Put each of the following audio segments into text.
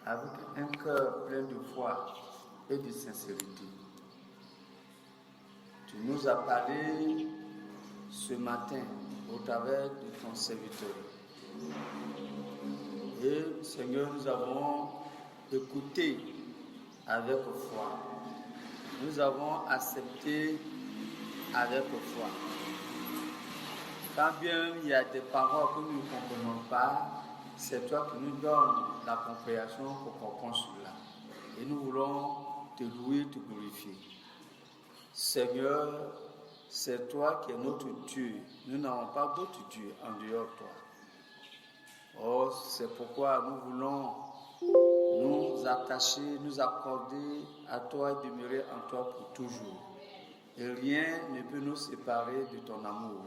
avec un cœur plein de foi et de sincérité. Tu nous as parlé ce matin au travers de ton serviteur. Et Seigneur, nous avons écouté avec foi. Nous avons accepté avec foi. Quand bien il y a des paroles que nous ne comprenons pas, c'est toi qui nous donnes la compréhension pour comprendre cela. Et nous voulons te louer, te glorifier. Seigneur, c'est toi qui es notre Dieu. Nous n'avons pas d'autre Dieu en dehors de toi. Oh, c'est pourquoi nous voulons nous attacher, nous accorder à toi et demeurer en toi pour toujours. Et rien ne peut nous séparer de ton amour.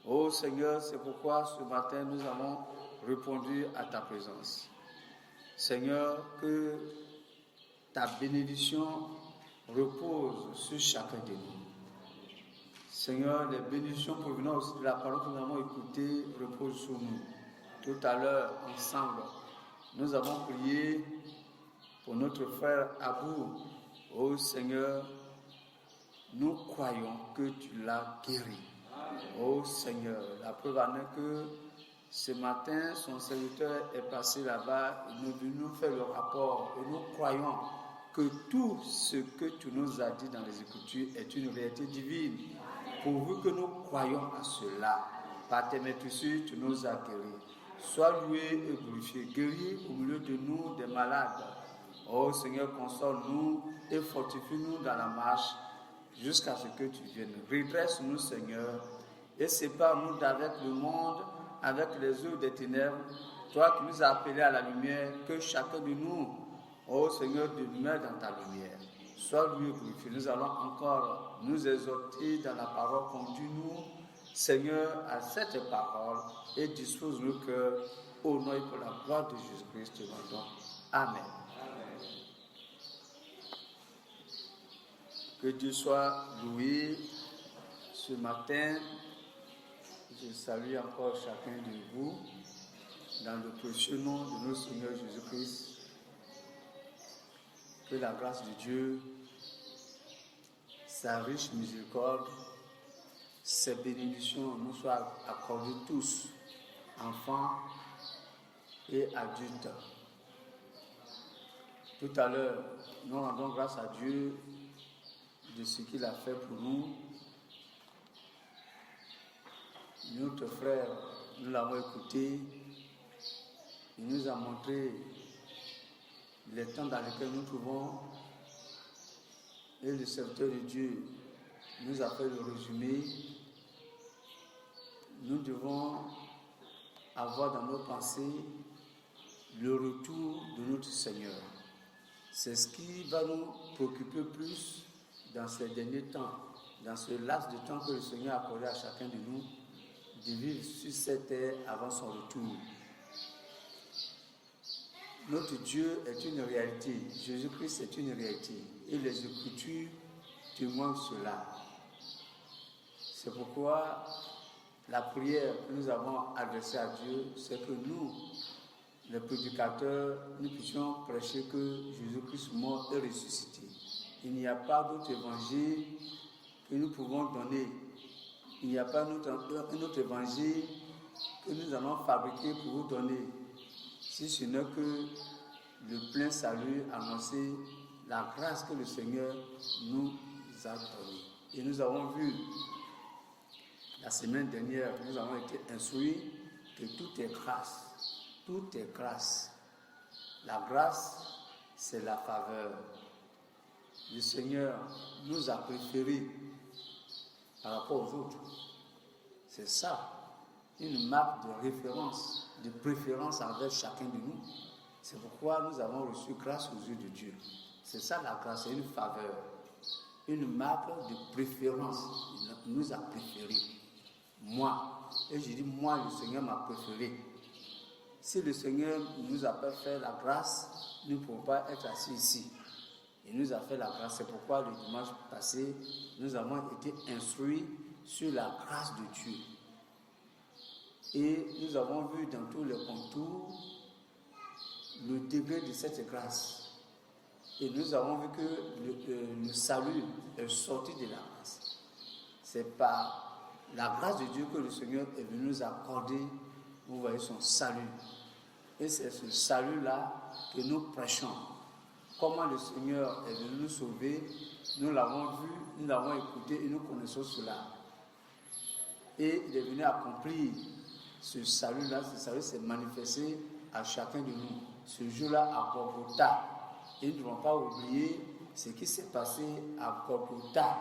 Oh Seigneur, c'est pourquoi ce matin nous avons répondu à ta présence. Seigneur, que ta bénédiction repose sur chacun de nous. Seigneur, les bénédictions provenant aussi de la parole que nous avons écoutée reposent sur nous. Tout à l'heure, ensemble, nous avons prié pour notre frère Abou. Oh Seigneur, nous croyons que tu l'as guéri. Oh Seigneur, la preuve en est que ce matin, son serviteur est passé là-bas et nous venons faire le rapport et nous croyons que tout ce que tu nous as dit dans les Écritures est une réalité divine. Pourvu que nous croyons à cela, par tes maîtrises, tu nous as guéris. Sois loué et glorifié, guéris au milieu de nous des malades. Oh Seigneur, console-nous et fortifie-nous dans la marche jusqu'à ce que tu viennes. Redresse-nous, Seigneur, et sépare-nous d'avec le monde, avec les œuvres des ténèbres. Toi qui nous as appelés à la lumière, que chacun de nous, oh Seigneur, demeure dans ta lumière. Sois loué et glorifié. Nous allons encore nous exhorter dans la parole. Conduis-nous, Seigneur, à cette parole et dispose nos cœurs au nom et pour la gloire de Jésus-Christ. Amen. Que Dieu soit loué ce matin. Je salue encore chacun de vous dans le précieux nom de notre Seigneur Jésus-Christ. Que la grâce de Dieu, sa riche miséricorde, ses bénédictions nous soient accordées tous, enfants et adultes. Tout à l'heure, nous rendons grâce à Dieu de ce qu'il a fait pour nous. Notre frère, nous l'avons écouté, il nous a montré les temps dans lesquels nous trouvons et le serviteur de Dieu nous a fait le résumé. Nous devons avoir dans nos pensées le retour de notre Seigneur. C'est ce qui va nous préoccuper plus dans ces derniers temps, dans ce laps de temps que le Seigneur a accordé à chacun de nous, de vivre sur cette terre avant son retour. Notre Dieu est une réalité, Jésus-Christ est une réalité, et les Écritures témoignent cela. C'est pourquoi la prière que nous avons adressée à Dieu, c'est que nous, les prédicateurs, nous puissions prêcher que Jésus-Christ mort et ressuscité. Il n'y a pas d'autre évangile que nous pouvons donner. Il n'y a pas un autre évangile que nous allons fabriquer pour vous donner, si ce n'est que le plein salut annoncé, la grâce que le Seigneur nous a donnée. Et nous avons vu, la semaine dernière, nous avons été instruits que tout est grâce. Tout est grâce. La grâce, c'est la faveur. Le Seigneur nous a préférés par rapport aux autres. C'est ça, une marque de référence, de préférence envers chacun de nous. C'est pourquoi nous avons reçu grâce aux yeux de Dieu. C'est ça la grâce, c'est une faveur, une marque de préférence. Il nous a préférés. Moi, et je dis moi, le Seigneur m'a préféré. Si le Seigneur ne nous a pas fait la grâce, nous ne pouvons pas être assis ici. Il nous a fait la grâce. C'est pourquoi le dimanche passé, nous avons été instruits sur la grâce de Dieu. Et nous avons vu dans tous les contours le degré de cette grâce. Et nous avons vu que le salut est sorti de la grâce. C'est par la grâce de Dieu que le Seigneur est venu nous accorder, vous voyez, son salut. Et c'est ce salut-là que nous prêchons. Comment le Seigneur est venu nous sauver, nous l'avons vu, nous l'avons écouté et nous connaissons cela. Et il est venu accomplir ce salut-là. Ce salut s'est manifesté à chacun de nous. Ce jour-là à Golgotha. Et nous ne devons pas oublier ce qui s'est passé à Golgotha.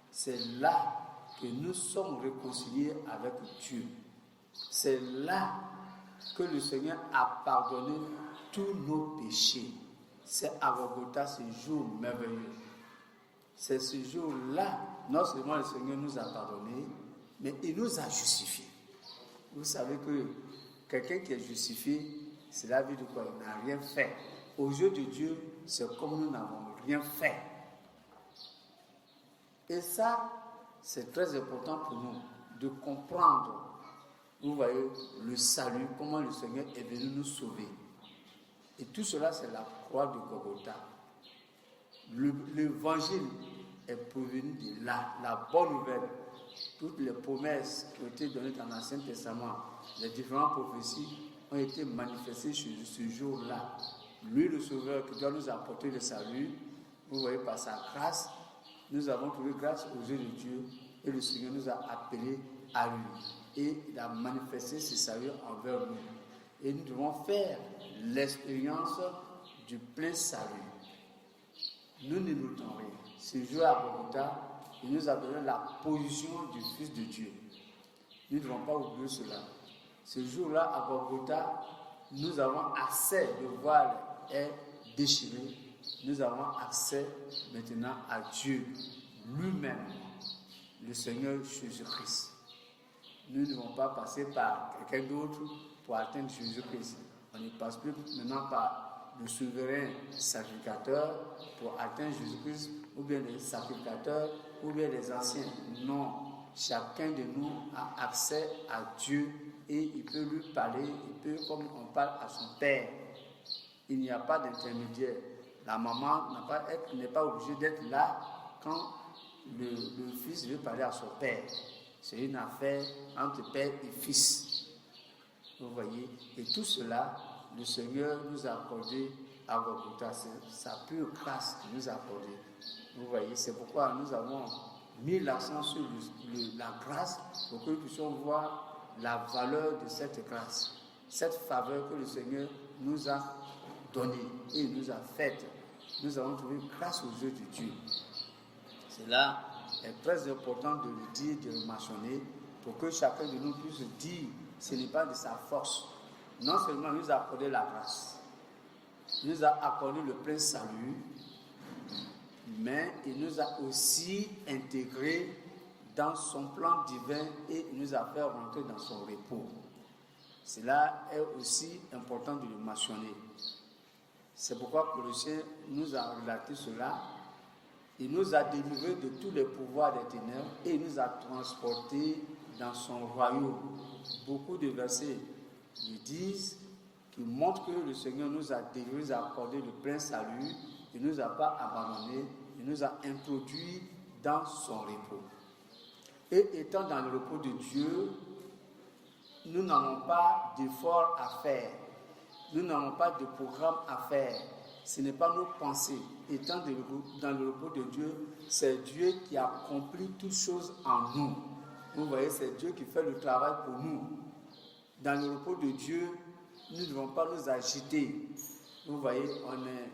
C'est là que nous sommes réconciliés avec Dieu. C'est là que le Seigneur a pardonné tous nos péchés. C'est à Golgotha, ce jour merveilleux. C'est ce jour-là, non seulement le Seigneur nous a pardonné, mais il nous a justifiés. Vous savez que quelqu'un qui est justifié, c'est la vie de quoi? Il n'a rien fait. Aux yeux de Dieu, c'est comme nous n'avons rien fait. Et ça, c'est très important pour nous de comprendre, vous voyez, le salut, comment le Seigneur est venu nous sauver. Et tout cela, c'est la croix de Golgotha. L'évangile est provenu de là, la bonne nouvelle. Toutes les promesses qui ont été données dans l'Ancien Testament, les différentes prophéties ont été manifestées sur ce jour-là. Lui, le Sauveur, qui doit nous apporter le salut, vous voyez, par sa grâce, nous avons trouvé grâce aux yeux de Dieu et le Seigneur nous a appelés à lui. Et il a manifesté ce salut envers nous. Et nous devons faire l'expérience du plein salut. Nous ne nous doutons rien. Ce jour à Golgotha, il nous a donné la position du Fils de Dieu. Nous ne devons pas oublier cela. Ce jour-là, à Golgotha, nous avons accès, le voile est déchiré. Nous avons accès maintenant à Dieu lui-même, le Seigneur Jésus-Christ. Nous ne devons pas passer par quelqu'un d'autre pour atteindre Jésus-Christ. On ne passe plus maintenant par le souverain sacrificateur pour atteindre Jésus-Christ, ou bien les sacrificateurs, ou bien les anciens. Non, chacun de nous a accès à Dieu et il peut lui parler, il peut, comme on parle à son père. Il n'y a pas d'intermédiaire. La maman n'est pas obligée d'être là quand le fils veut parler à son père. C'est une affaire entre père et fils. Vous voyez, et tout cela, le Seigneur nous a accordé à Golgotha. C'est sa pure grâce qu'il nous a accordé. Vous voyez, c'est pourquoi nous avons mis l'accent sur la grâce pour que nous puissions voir la valeur de cette grâce, cette faveur que le Seigneur nous a donnée et nous a faite. Nous avons trouvé grâce aux yeux de Dieu. Cela est très important de le dire, de le mentionner, pour que chacun de nous puisse dire ce n'est pas de sa force. Non seulement il nous a accordé la grâce, il nous a accordé le plein salut, mais il nous a aussi intégrés dans son plan divin et il nous a fait rentrer dans son repos. Cela est aussi important de le mentionner. C'est pourquoi Colossiens nous a relaté cela. Il nous a délivrés de tous les pouvoirs des ténèbres et il nous a transportés dans son royaume. Beaucoup de versets le disent, qui montrent que le Seigneur nous a délivrés, nous a accordé le plein salut. Il ne nous a pas abandonnés, il nous a introduits dans son repos. Et étant dans le repos de Dieu, nous n'avons pas d'efforts à faire. Nous n'avons pas de programme à faire. Ce n'est pas nos pensées. Étant dans le repos de Dieu, c'est Dieu qui accomplit toutes choses en nous. Vous voyez, c'est Dieu qui fait le travail pour nous. Dans le repos de Dieu, nous ne devons pas nous agiter. Vous voyez, on est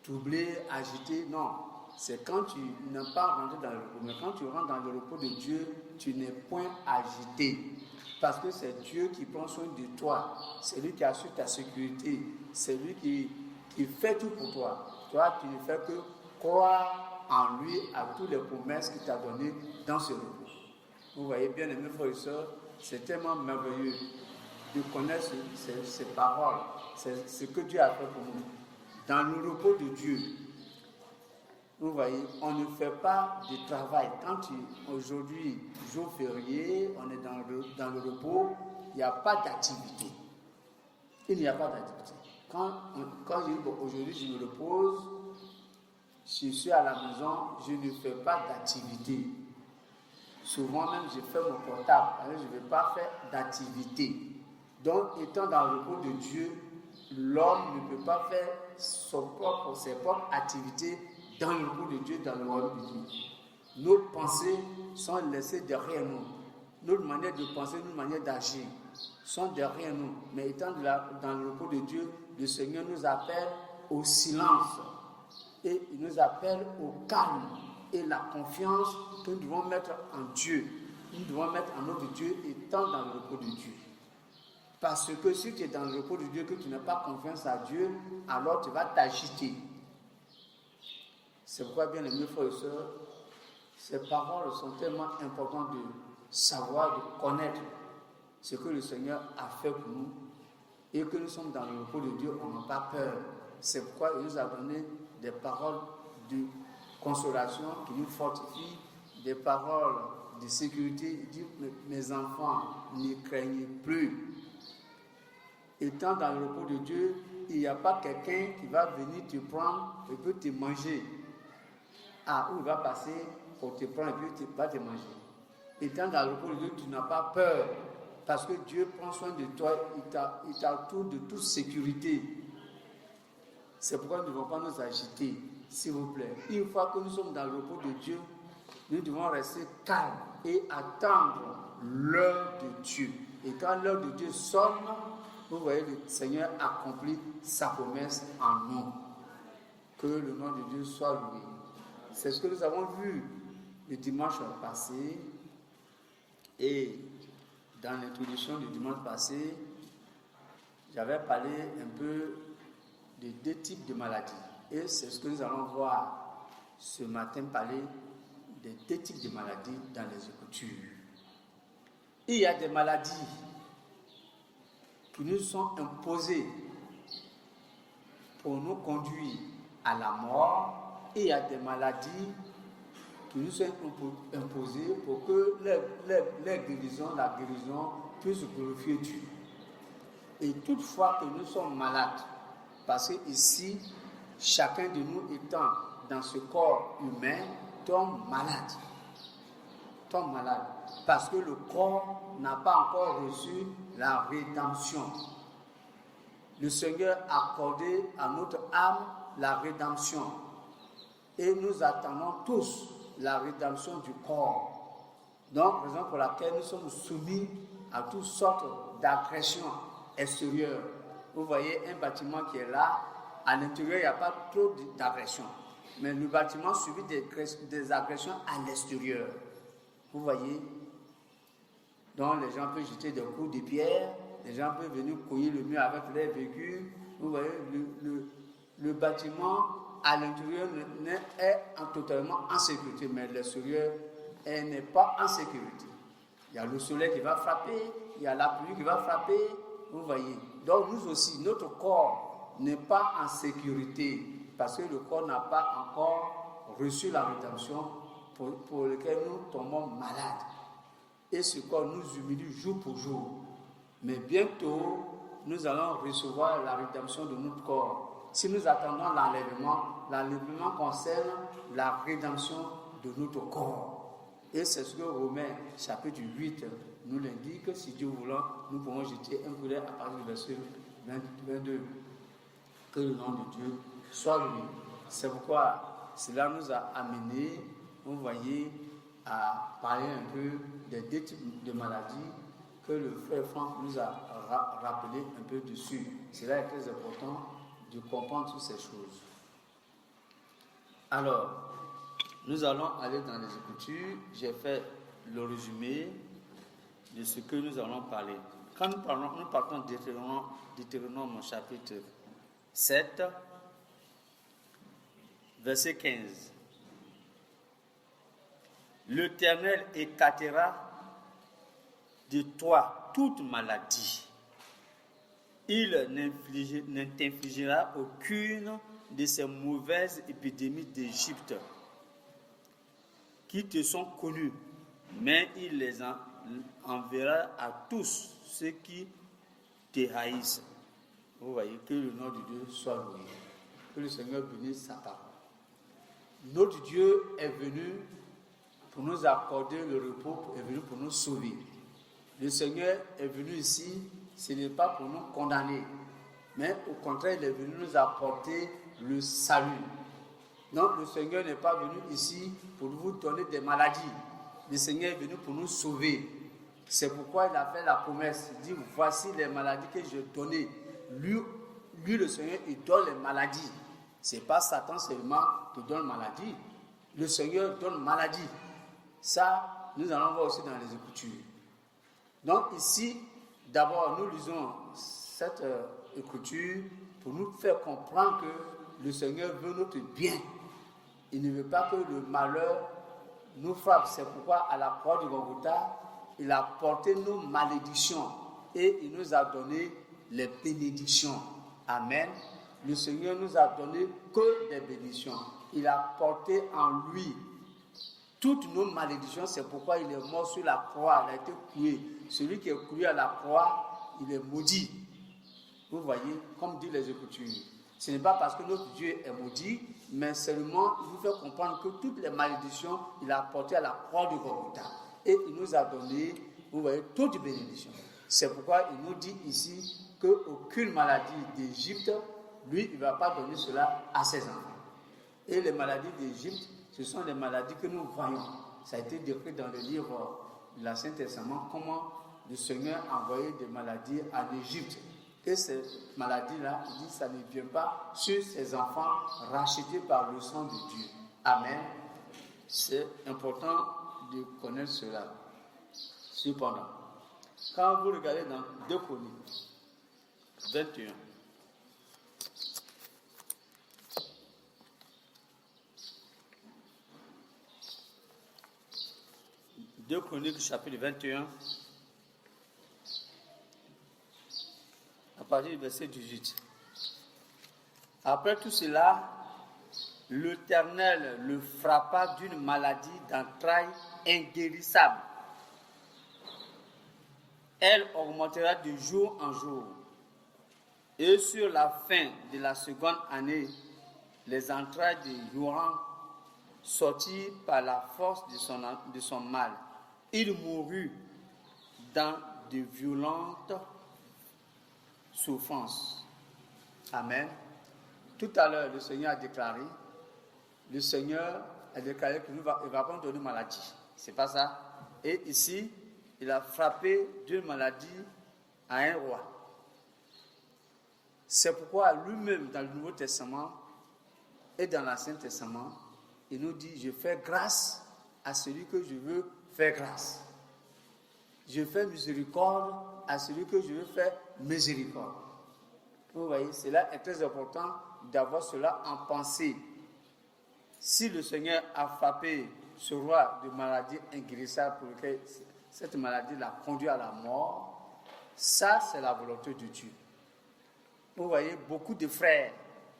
troublé, agité. Non, c'est quand tu n'es pas rentré dans le repos. Mais quand tu rentres dans le repos de Dieu, tu n'es point agité. Parce que c'est Dieu qui prend soin de toi. C'est lui qui assure ta sécurité. C'est lui qui fait tout pour toi. Toi, tu ne fais que croire en lui à toutes les promesses qu'il t'a données dans ce repos. Vous voyez, bien aimés frères et sœurs, c'est tellement merveilleux de connaître ces paroles. C'est ce que Dieu a fait pour nous. Dans le repos de Dieu, vous voyez, on ne fait pas de travail. Quand aujourd'hui, jour férié, on est dans le repos, il n'y a pas d'activité. Il n'y a pas d'activité. Quand je dis aujourd'hui je me repose, je suis à la maison, je ne fais pas d'activité. Souvent même, je fais mon portable, alors je ne vais pas faire d'activité. Donc, étant dans le repos de Dieu, l'homme ne peut pas faire ses propres activités dans le repos de Dieu, dans le royaume de Dieu. Nos pensées sont laissées derrière nous. Notre manière de penser, notre manière d'agir sont derrière nous. Mais étant dans le repos de Dieu, le Seigneur nous appelle au silence et il nous appelle au calme et la confiance que nous devons mettre en Dieu. Nous devons mettre en notre Dieu étant dans le repos de Dieu. Parce que si tu es dans le repos de Dieu, que tu n'as pas confiance à Dieu, alors tu vas t'agiter. C'est pourquoi, bien aimés frères et sœurs, ces paroles sont tellement importantes de savoir, de connaître ce que le Seigneur a fait pour nous et que nous sommes dans le repos de Dieu, on n'a pas peur. C'est pourquoi il nous a donné des paroles de consolation qui nous fortifient, des paroles de sécurité. Il dit, mes enfants, ne craignez plus. Étant dans le repos de Dieu, il n'y a pas quelqu'un qui va venir te prendre et peut te manger. Ah, où il va passer pour te prendre et puis il va te manger. Étant dans le repos de Dieu, tu n'as pas peur. Parce que Dieu prend soin de toi, il t'entoure de toute sécurité. C'est pourquoi nous ne devons pas nous agiter, s'il vous plaît. Une fois que nous sommes dans le repos de Dieu, nous devons rester calmes et attendre l'heure de Dieu. Et quand l'heure de Dieu sonne, vous voyez, le Seigneur accomplit sa promesse en nous. Que le nom de Dieu soit loué. C'est ce que nous avons vu le dimanche passé. Et dans l'introduction du dimanche passé, j'avais parlé un peu de 2 types de maladies. Et c'est ce que nous allons voir ce matin, parler des 2 types de maladies dans les Écritures. Il y a des maladies qui nous sont imposées pour nous conduire à la mort. Et il y a des maladies qui nous sont imposées pour que la guérison puisse glorifier Dieu. Et toutefois que nous sommes malades, parce que ici, chacun de nous étant dans ce corps humain, tombe malade. Parce que le corps n'a pas encore reçu la rédemption. Le Seigneur a accordé à notre âme la rédemption. Et nous attendons tous la rédemption du corps. Donc, raison pour laquelle nous sommes soumis à toutes sortes d'agressions extérieures. Vous voyez un bâtiment qui est là, à l'intérieur, il n'y a pas trop d'agressions. Mais le bâtiment subit des agressions à l'extérieur. Vous voyez? Donc, les gens peuvent jeter des coups de pierre, les gens peuvent venir couiller le mur avec leurs véhicules. Vous voyez, le bâtiment à l'intérieur est totalement en sécurité, mais l'extérieur n'est pas en sécurité. Il y a le soleil qui va frapper, il y a la pluie qui va frapper, vous voyez. Donc nous aussi, notre corps n'est pas en sécurité parce que le corps n'a pas encore reçu la rédemption pour lequel nous tombons malades. Et ce corps nous humilie jour pour jour. Mais bientôt, nous allons recevoir la rédemption de notre corps. Si nous attendons l'enlèvement concerne la rédemption de notre corps. Et c'est ce que Romains chapitre 8 nous l'indique. Si Dieu voulant, nous pouvons jeter un coup d'œil à partir du verset 22. Que le nom de Dieu soit loué. C'est pourquoi cela nous a amené, vous voyez, à parler un peu des 2 types de maladies que le frère Franck nous a rappelé un peu dessus. Cela est très important de comprendre toutes ces choses. Alors, nous allons aller dans les Écritures. J'ai fait le résumé de ce que nous allons parler. Quand nous partons de Deutéronome chapitre 7, verset 15. L'Éternel écartera de toi toute maladie. Il ne t'infligera aucune de ces mauvaises épidémies d'Égypte qui te sont connues, mais il les enverra à tous ceux qui te haïssent. Vous voyez, que le nom de Dieu soit loué. Que le Seigneur bénisse sa parole. Notre Dieu est venu pour nous accorder le repos, est venu pour nous sauver. Le Seigneur est venu ici, ce n'est pas pour nous condamner, mais au contraire, il est venu nous apporter le salut. Donc, le Seigneur n'est pas venu ici pour vous donner des maladies. Le Seigneur est venu pour nous sauver. C'est pourquoi il a fait la promesse. Il dit, voici les maladies que j'ai données. Lui, le Seigneur, il donne les maladies. Ce n'est pas Satan seulement qui donne maladie. Le Seigneur donne maladie. Ça, nous allons voir aussi dans les Écritures. Donc ici, d'abord, nous lisons cette Écriture pour nous faire comprendre que le Seigneur veut notre bien. Il ne veut pas que le malheur nous frappe. C'est pourquoi à la croix du Golgotha, il a porté nos malédictions et il nous a donné les bénédictions. Amen. Le Seigneur nous a donné que des bénédictions. Il a porté en lui toutes nos malédictions. C'est pourquoi il est mort sur la croix. Il a été cloué. Celui qui est cloué à la croix, il est maudit. Vous voyez, comme dit les Écritures. Ce n'est pas parce que notre Dieu est maudit, mais seulement il nous fait comprendre que toutes les malédictions, il a portées à la croix du Golgotha. Et il nous a donné, vous voyez, toutes les bénédictions. C'est pourquoi il nous dit ici qu'aucune maladie d'Égypte, lui, il ne va pas donner cela à ses enfants. Et les maladies d'Égypte, ce sont les maladies que nous voyons. Ça a été décrit dans le livre de l'Ancien Testament, comment le Seigneur a envoyé des maladies en Égypte. Et ces maladies-là, il dit, ça ne vient pas sur ses enfants rachetés par le sang de Dieu. Amen. C'est important de connaître cela. Cependant, quand vous regardez dans 2 Chroniques 21, Deux Chroniques, chapitre 21, à partir du verset 18. Après tout cela, l'Éternel le frappa d'une maladie d'entrailles inguérissable. Elle augmentera de jour en jour. Et sur la fin de la seconde année, les entrailles de Joram sortirent par la force de son mal. Il mourut dans de violentes souffrances. Amen. Tout à l'heure, le Seigneur a déclaré qu'il ne va pas nous donner maladie. C'est pas ça. Et ici, il a frappé d'une maladie à un roi. C'est pourquoi lui-même, dans le Nouveau Testament et dans l'Ancien Testament, il nous dit, je fais grâce à celui que je veux faire grâce. Je fais miséricorde à celui que je veux faire miséricorde. Vous voyez, cela est très important d'avoir cela en pensée. Si le Seigneur a frappé ce roi de maladie inguérissable pour lequel cette maladie l'a conduit à la mort, ça c'est la volonté de Dieu. Vous voyez, beaucoup de frères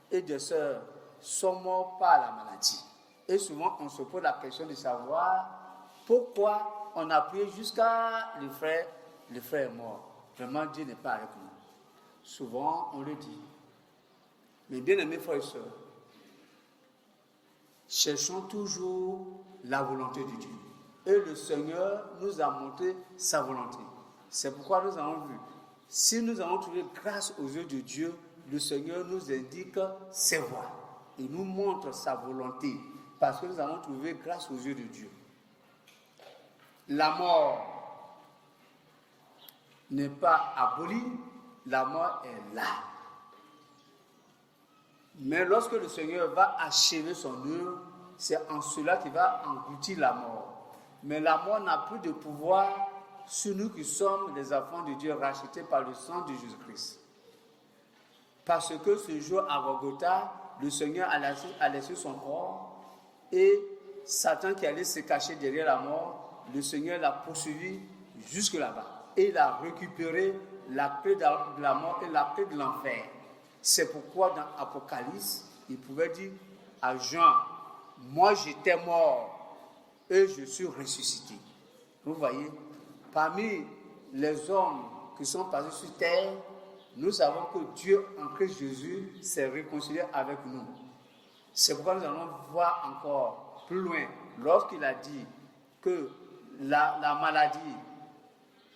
et de sœurs sont morts par la maladie. Et souvent, on se pose la question de savoir pourquoi on a prié jusqu'à le frère est mort. Vraiment, Dieu n'est pas avec nous. Souvent, on le dit. Mais bien aimés frères et sœurs, cherchons toujours la volonté de Dieu. Et le Seigneur nous a montré sa volonté. C'est pourquoi nous avons vu. Si nous avons trouvé grâce aux yeux de Dieu, le Seigneur nous indique ses voies. Il nous montre sa volonté. Parce que nous avons trouvé grâce aux yeux de Dieu. La mort n'est pas abolie, la mort est là. Mais lorsque le Seigneur va achever son œuvre, c'est en cela qu'il va engloutir la mort. Mais la mort n'a plus de pouvoir sur nous qui sommes les enfants de Dieu rachetés par le sang de Jésus-Christ. Parce que ce jour à Golgotha, le Seigneur a laissé son corps et Satan qui allait se cacher derrière la mort, le Seigneur l'a poursuivi jusque là-bas. Et il a récupéré la clé de la mort et la clé de l'enfer. C'est pourquoi dans Apocalypse, il pouvait dire à Jean, moi j'étais mort et je suis ressuscité. Vous voyez, parmi les hommes qui sont passés sur terre, nous savons que Dieu, en Christ Jésus, s'est réconcilié avec nous. C'est pourquoi nous allons voir encore plus loin, lorsqu'il a dit que la maladie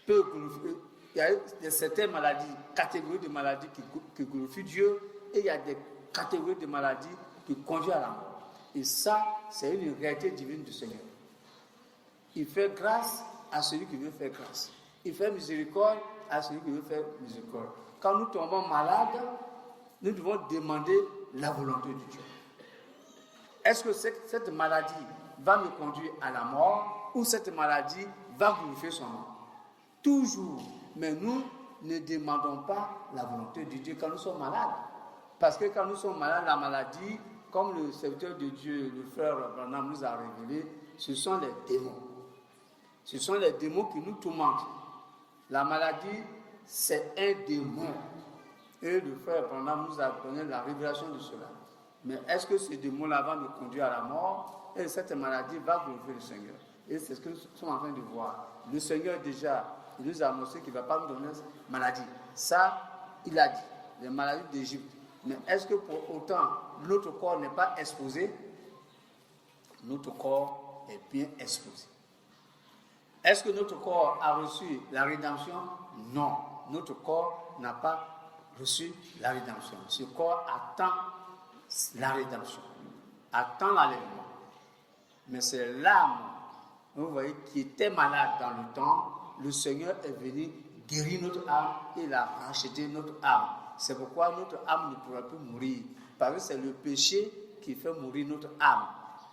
peut glorifier. Il y a certaines maladies, catégories de maladies qui glorifient Dieu, et il y a des catégories de maladies qui conduisent à la mort. Et ça, c'est une réalité divine du Seigneur. Il fait grâce à celui qui veut faire grâce. Il fait miséricorde à celui qui veut faire miséricorde. Quand nous tombons malades, nous devons demander la volonté de Dieu. Est-ce que cette maladie va me conduire à la mort ou cette maladie va glorifier son nom? Toujours. Mais nous ne demandons pas la volonté de Dieu quand nous sommes malades. Parce que quand nous sommes malades, la maladie, comme le serviteur de Dieu, le frère Branham nous a révélé, ce sont les démons. Ce sont les démons qui nous tourmentent. La maladie, c'est un démon. Et le frère Branham nous a donné la révélation de cela. Mais est-ce que ce démon-là va nous conduire à la mort? Et cette maladie va glorifier le Seigneur. Et c'est ce que nous sommes en train de voir. Le Seigneur déjà, il nous a annoncé qu'il ne va pas nous donner cette maladie. Ça, il a dit, les maladies d'Égypte. Mais est-ce que pour autant, notre corps n'est pas exposé? Notre corps est bien exposé. Est-ce que notre corps a reçu la rédemption? Non. Notre corps n'a pas reçu la rédemption. Ce corps attend la rédemption, attend l'enlèvement. Mais c'est l'âme, vous voyez, qui était malade dans le temps. Le Seigneur est venu guérir notre âme et il a racheté notre âme. C'est pourquoi notre âme ne pourra plus mourir. Parce que c'est le péché qui fait mourir notre âme.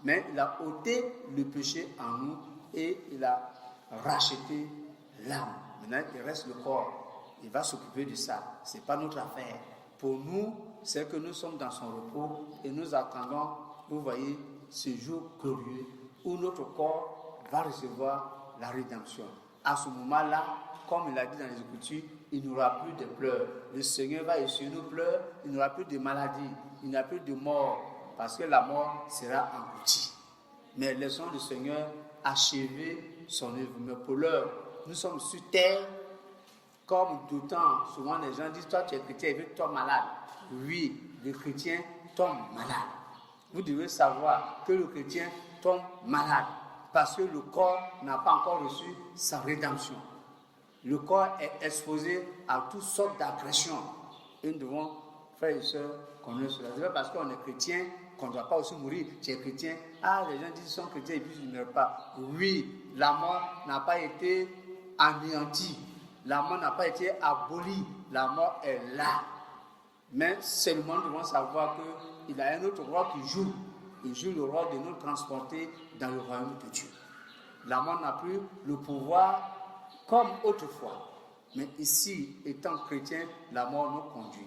Mais il a ôté le péché en nous et il a racheté l'âme. Maintenant, il reste le corps. Il va s'occuper de ça. Ce n'est pas notre affaire. Pour nous, c'est que nous sommes dans son repos et nous attendons, vous voyez, ce jour glorieux où notre corps va recevoir la rédemption. À ce moment-là, comme il a dit dans les Écritures, il n'y aura plus de pleurs. Le Seigneur va essuyer nos pleurs, il n'y aura plus de maladies, il n'y aura plus de mort, parce que la mort sera engloutie. Mais laissons le Seigneur achever son œuvre. Mais pour l'heure, nous sommes sur terre, comme tout le temps, souvent les gens disent, toi tu es chrétien, et puis toi malade. Oui, le chrétien tombe malade. Vous devez savoir que le chrétien tombe malade, parce que le corps n'a pas encore reçu sa rédemption. Le corps est exposé à toutes sortes d'agressions. Et nous devons, frères et sœurs, connaître cela. C'est pas parce qu'on est chrétien qu'on ne doit pas aussi mourir. Tu es chrétien. Ah, les gens disent qu'ils sont chrétiens et puis ils ne meurent pas. Oui, la mort n'a pas été anéantie. La mort n'a pas été abolie. La mort est là. Mais seulement nous devons savoir qu'il a un autre rôle qui joue. Il joue le rôle de nous transporter dans le royaume de Dieu. La mort n'a plus le pouvoir comme autrefois. Mais ici, étant chrétien, la mort nous conduit.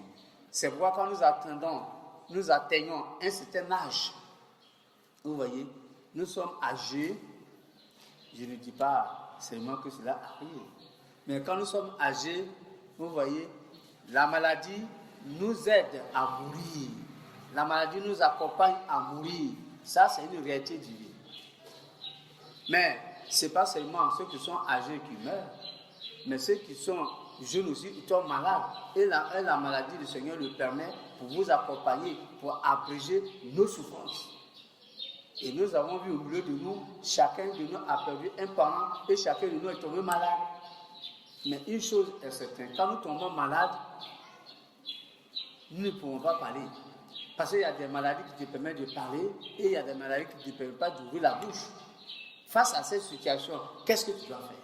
C'est pourquoi quand nous atteignons un certain âge, vous voyez, nous sommes âgés, je ne dis pas seulement que cela arrive, mais quand nous sommes âgés, vous voyez, la maladie nous aide à mourir. La maladie nous accompagne à mourir. Ça, c'est une réalité divine. Mais ce n'est pas seulement ceux qui sont âgés qui meurent, mais ceux qui sont jeunes aussi, ils tombent malades. Et la maladie, le Seigneur le permet pour vous accompagner, pour abréger nos souffrances. Et nous avons vu au milieu de nous, chacun de nous a perdu un parent et chacun de nous est tombé malade. Mais une chose est certaine, quand nous tombons malades, nous ne pouvons pas parler. Parce qu'il y a des maladies qui te permettent de parler et il y a des maladies qui ne te permettent pas d'ouvrir la bouche. Face à cette situation, qu'est-ce que tu dois faire?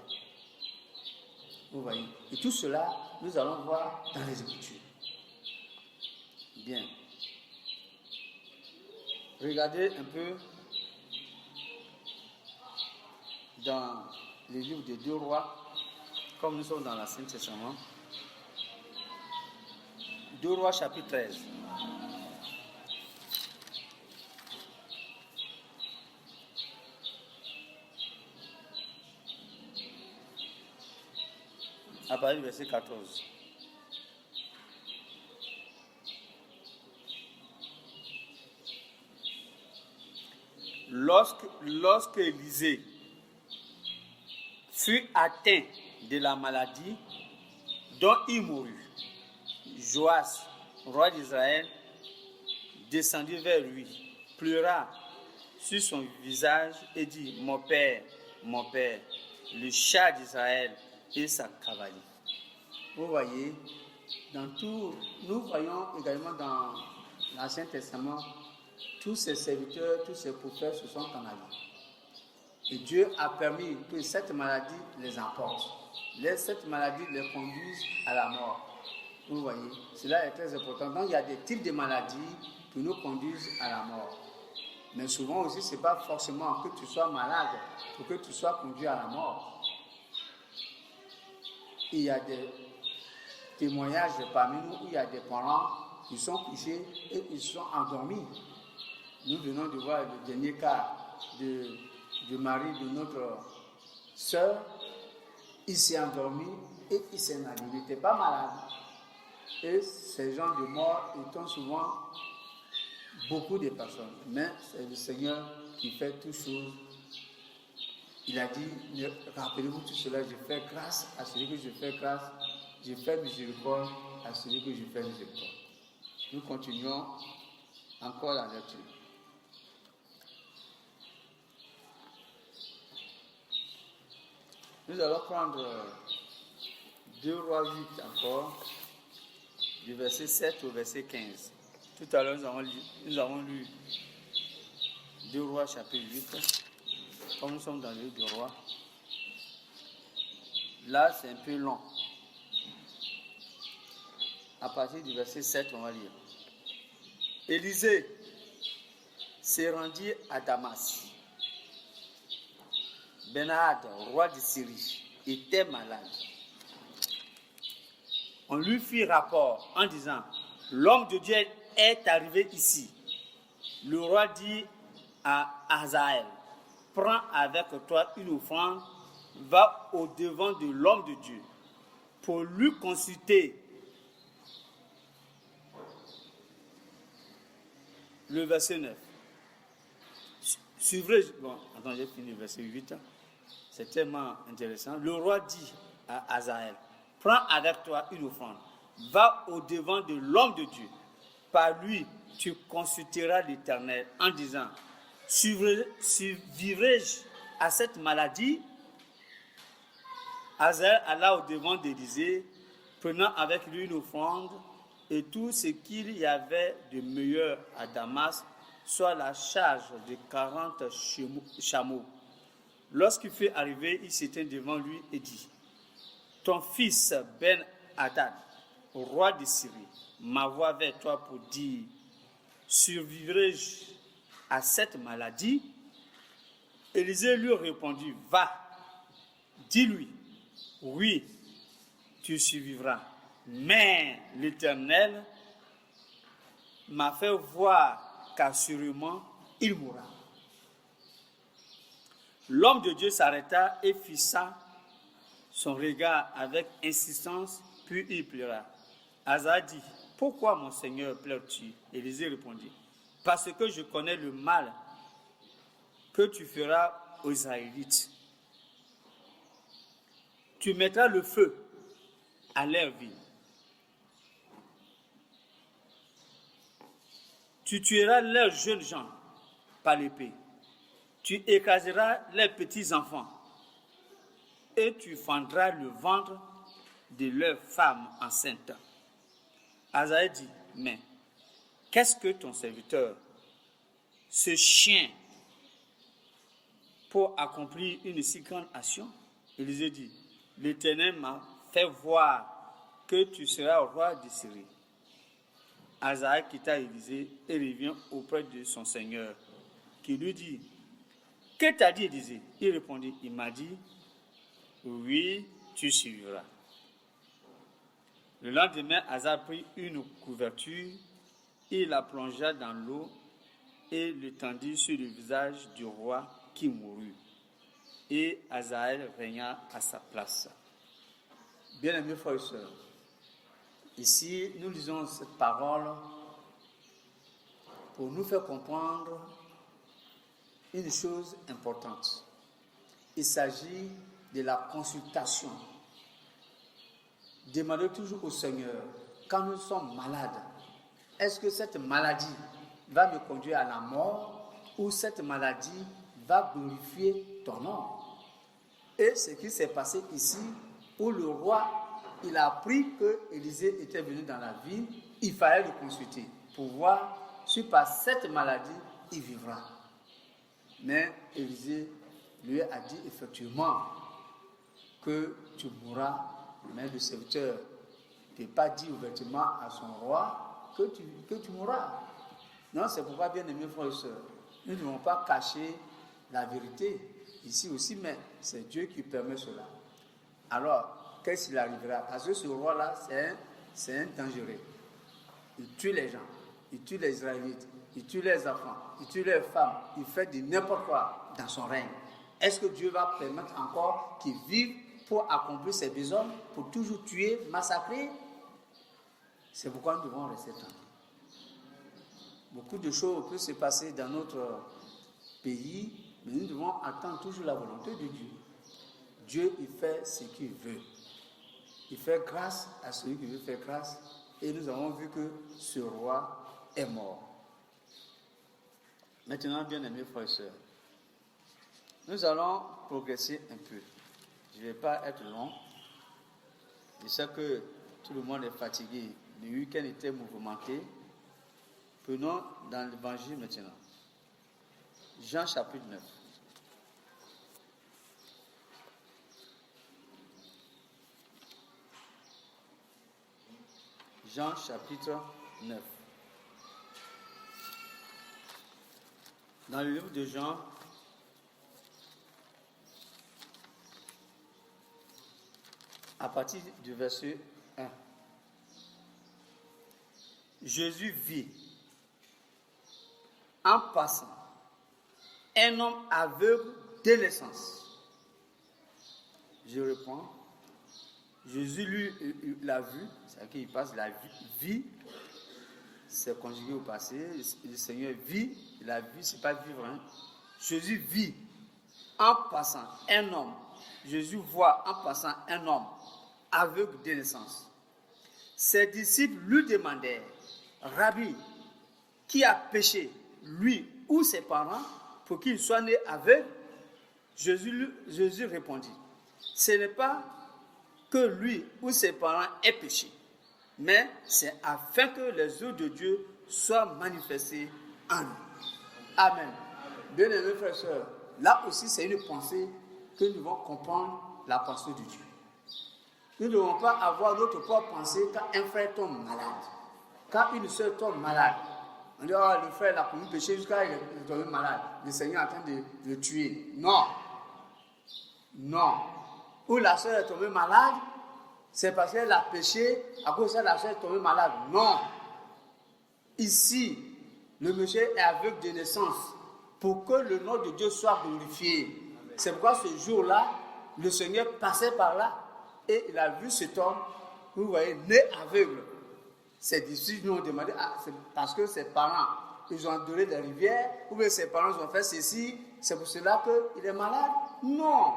Vous voyez. Et tout cela, nous allons voir dans les Écritures. Bien. Regardez un peu dans les livres des 2 rois, comme nous sommes dans l'Ancien Testament. 2 rois chapitre 13. À partir du verset 14. Lorsque Élisée fut atteint de la maladie dont il mourut, Joas, roi d'Israël, descendit vers lui, pleura sur son visage et dit, mon père, le char d'Israël et sa cavalerie. Vous voyez, nous voyons également dans l'Ancien Testament, tous ces serviteurs, tous ces prophètes se sont en allés. Et Dieu a permis que cette maladie les emporte. Cette maladie les conduise à la mort. Vous voyez, cela est très important. Donc il y a des types de maladies qui nous conduisent à la mort. Mais souvent aussi, ce n'est pas forcément que tu sois malade pour que tu sois conduit à la mort. Il y a des témoignages parmi nous où il y a des parents qui sont couchés et ils sont endormis. Nous venons de voir le dernier cas du mari de notre sœur. Il s'est endormi et il s'est marié. Il n'était pas malade. Et ces gens de mort étant souvent beaucoup de personnes. Mais c'est le Seigneur qui fait toutes choses. Il a dit, rappelez-vous tout cela, je fais grâce à celui que je fais grâce, je fais miséricorde à celui que je fais miséricorde. Nous continuons encore la lecture. Nous allons prendre 2 Rois 8 encore, du verset 7 au verset 15. Tout à l'heure, nous avons lu 2 Rois chapitre 8. Comme nous sommes dans le livre du roi, là c'est un peu long. À partir du verset 7, on va lire. Élisée s'est rendu à Damas. Ben-Hadad, roi de Syrie, était malade. On lui fit rapport en disant, l'homme de Dieu est arrivé ici. Le roi dit à Hazaël, prends avec toi une offrande, va au-devant de l'homme de Dieu pour lui consulter. Le verset 9. Suivrez, j'ai fini le verset 8. C'est tellement intéressant. Le roi dit à Hazaël, prends avec toi une offrande, va au-devant de l'homme de Dieu. Par lui, tu consulteras l'Éternel en disant, survivrai-je à cette maladie? Hazaël alla au-devant d'Élisée, prenant avec lui une offrande et tout ce qu'il y avait de meilleur à Damas, soit la charge de 40 chameaux. Lorsqu'il fut arrivé, il s'était devant lui et dit, ton fils Ben-Hadad, roi de Syrie, m'envoie vers toi pour dire, survivrai-je à cette maladie? Élisée lui répondit, va, dis-lui, oui, tu survivras. Mais l'Éternel m'a fait voir qu'assurément il mourra. L'homme de Dieu s'arrêta et fixa son regard avec insistance, puis il pleura. Hazaël dit, pourquoi mon Seigneur pleures-tu? Élisée répondit, parce que je connais le mal que tu feras aux Israélites. Tu mettras le feu à leur vie. Tu tueras leurs jeunes gens par l'épée. Tu écraseras leurs petits-enfants et tu fendras le ventre de leurs femmes enceintes. Hazaël dit, mais qu'est-ce que ton serviteur, ce chien, pour accomplir une si grande action? Élisée dit, l'Éternel m'a fait voir que tu seras roi de Syrie. Hazaël quitta Élisée et revient auprès de son Seigneur, qui lui dit, que t'a dit Élisée? Il répondit, il m'a dit, oui, tu survivras. Le lendemain, Hazaël prit une couverture, il la plongea dans l'eau et le tendit sur le visage du roi qui mourut. Et Hazaël régna à sa place. Bien-aimés frères et sœurs, ici nous lisons cette parole pour nous faire comprendre une chose importante. Il s'agit de la consultation. Demandez toujours au Seigneur quand nous sommes malades, est-ce que cette maladie va me conduire à la mort ou cette maladie va glorifier ton nom? Et ce qui s'est passé ici, où le roi, il a appris que Élisée était venu dans la ville, il fallait le consulter pour voir si par cette maladie, il vivra. Mais Élisée lui a dit effectivement que tu mourras, mais le serviteur n'a pas dit ouvertement à son roi que tu mourras. Non, c'est pourquoi, bien aimés frères et sœurs, nous ne devons pas cacher la vérité ici aussi, mais c'est Dieu qui permet cela. Alors, qu'est-ce qu'il arrivera? Parce que ce roi-là, c'est un dangereux. Il tue les gens, il tue les Israélites, il tue les enfants, il tue les femmes, il fait de n'importe quoi dans son règne. Est-ce que Dieu va permettre encore qu'il vive pour accomplir ses besoins, pour toujours tuer, massacrer? C'est pourquoi nous devons rester tranquilles. Beaucoup de choses peuvent se passer dans notre pays, mais nous devons attendre toujours la volonté de Dieu. Dieu, il fait ce qu'il veut. Il fait grâce à celui qui veut faire grâce. Et nous avons vu que ce roi est mort. Maintenant, bien aimés frères et sœurs, nous allons progresser un peu. Je ne vais pas être long. Je sais que tout le monde est fatigué. Le week-end était mouvementé. Prenons dans l'évangile maintenant. Jean chapitre 9. Jean chapitre 9. Dans le livre de Jean, à partir du verset 1, Jésus vit en passant un homme aveugle dès naissance. Je reprends. Jésus, lui, l'a vu, c'est-à-dire qu'il passe la vie, c'est conjugué au passé, le Seigneur vit, il a vu, c'est pas vivre. Hein. Jésus vit en passant un homme, Jésus voit en passant un homme aveugle dès naissance. Ses disciples lui demandèrent, Rabbi, qui a péché, lui ou ses parents, pour qu'il soit né aveugle? Jésus répondit, ce n'est pas que lui ou ses parents aient péché, mais c'est afin que les œuvres de Dieu soient manifestées en lui. Amen. Bien-aimés frères et sœurs, là aussi c'est une pensée que nous devons comprendre, la pensée de Dieu. Nous ne devons pas avoir notre propre pensée quand un frère tombe malade, quand une sœur tombe malade. On dit, oh, le frère a commis péché jusqu'à il est tombé malade. Le Seigneur est en train de le tuer. Non. Non. Ou la sœur est tombée malade, c'est parce qu'elle a péché, à cause de ça, la sœur est tombée malade. Non. Ici, le monsieur est aveugle de naissance pour que le nom de Dieu soit glorifié. C'est pourquoi ce jour-là, le Seigneur passait par là et il a vu cet homme, vous voyez, né aveugle. Ses disciples lui ont demandé, c'est parce que ses parents, ils ont adoré des rivières, ou bien ses parents ont fait ceci, c'est pour cela qu'il est malade? Non.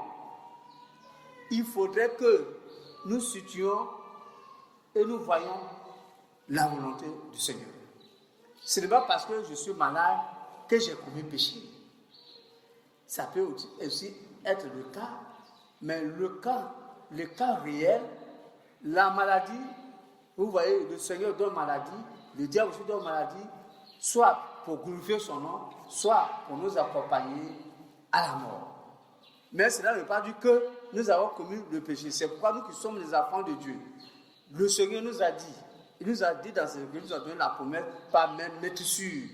Il faudrait que nous situions et nous voyons la volonté du Seigneur. Ce n'est pas parce que je suis malade que j'ai commis péché. Ça peut aussi être le cas, mais le cas réel, la maladie, vous voyez, le Seigneur donne maladie, le diable aussi donne maladie, soit pour glorifier son nom, soit pour nous accompagner à la mort. Mais cela ne veut pas dire que nous avons commis le péché. C'est pourquoi nous qui sommes les enfants de Dieu, le Seigneur nous a dit, il nous a dit dans ce que nous a donné la promesse, pas même, mais sûr,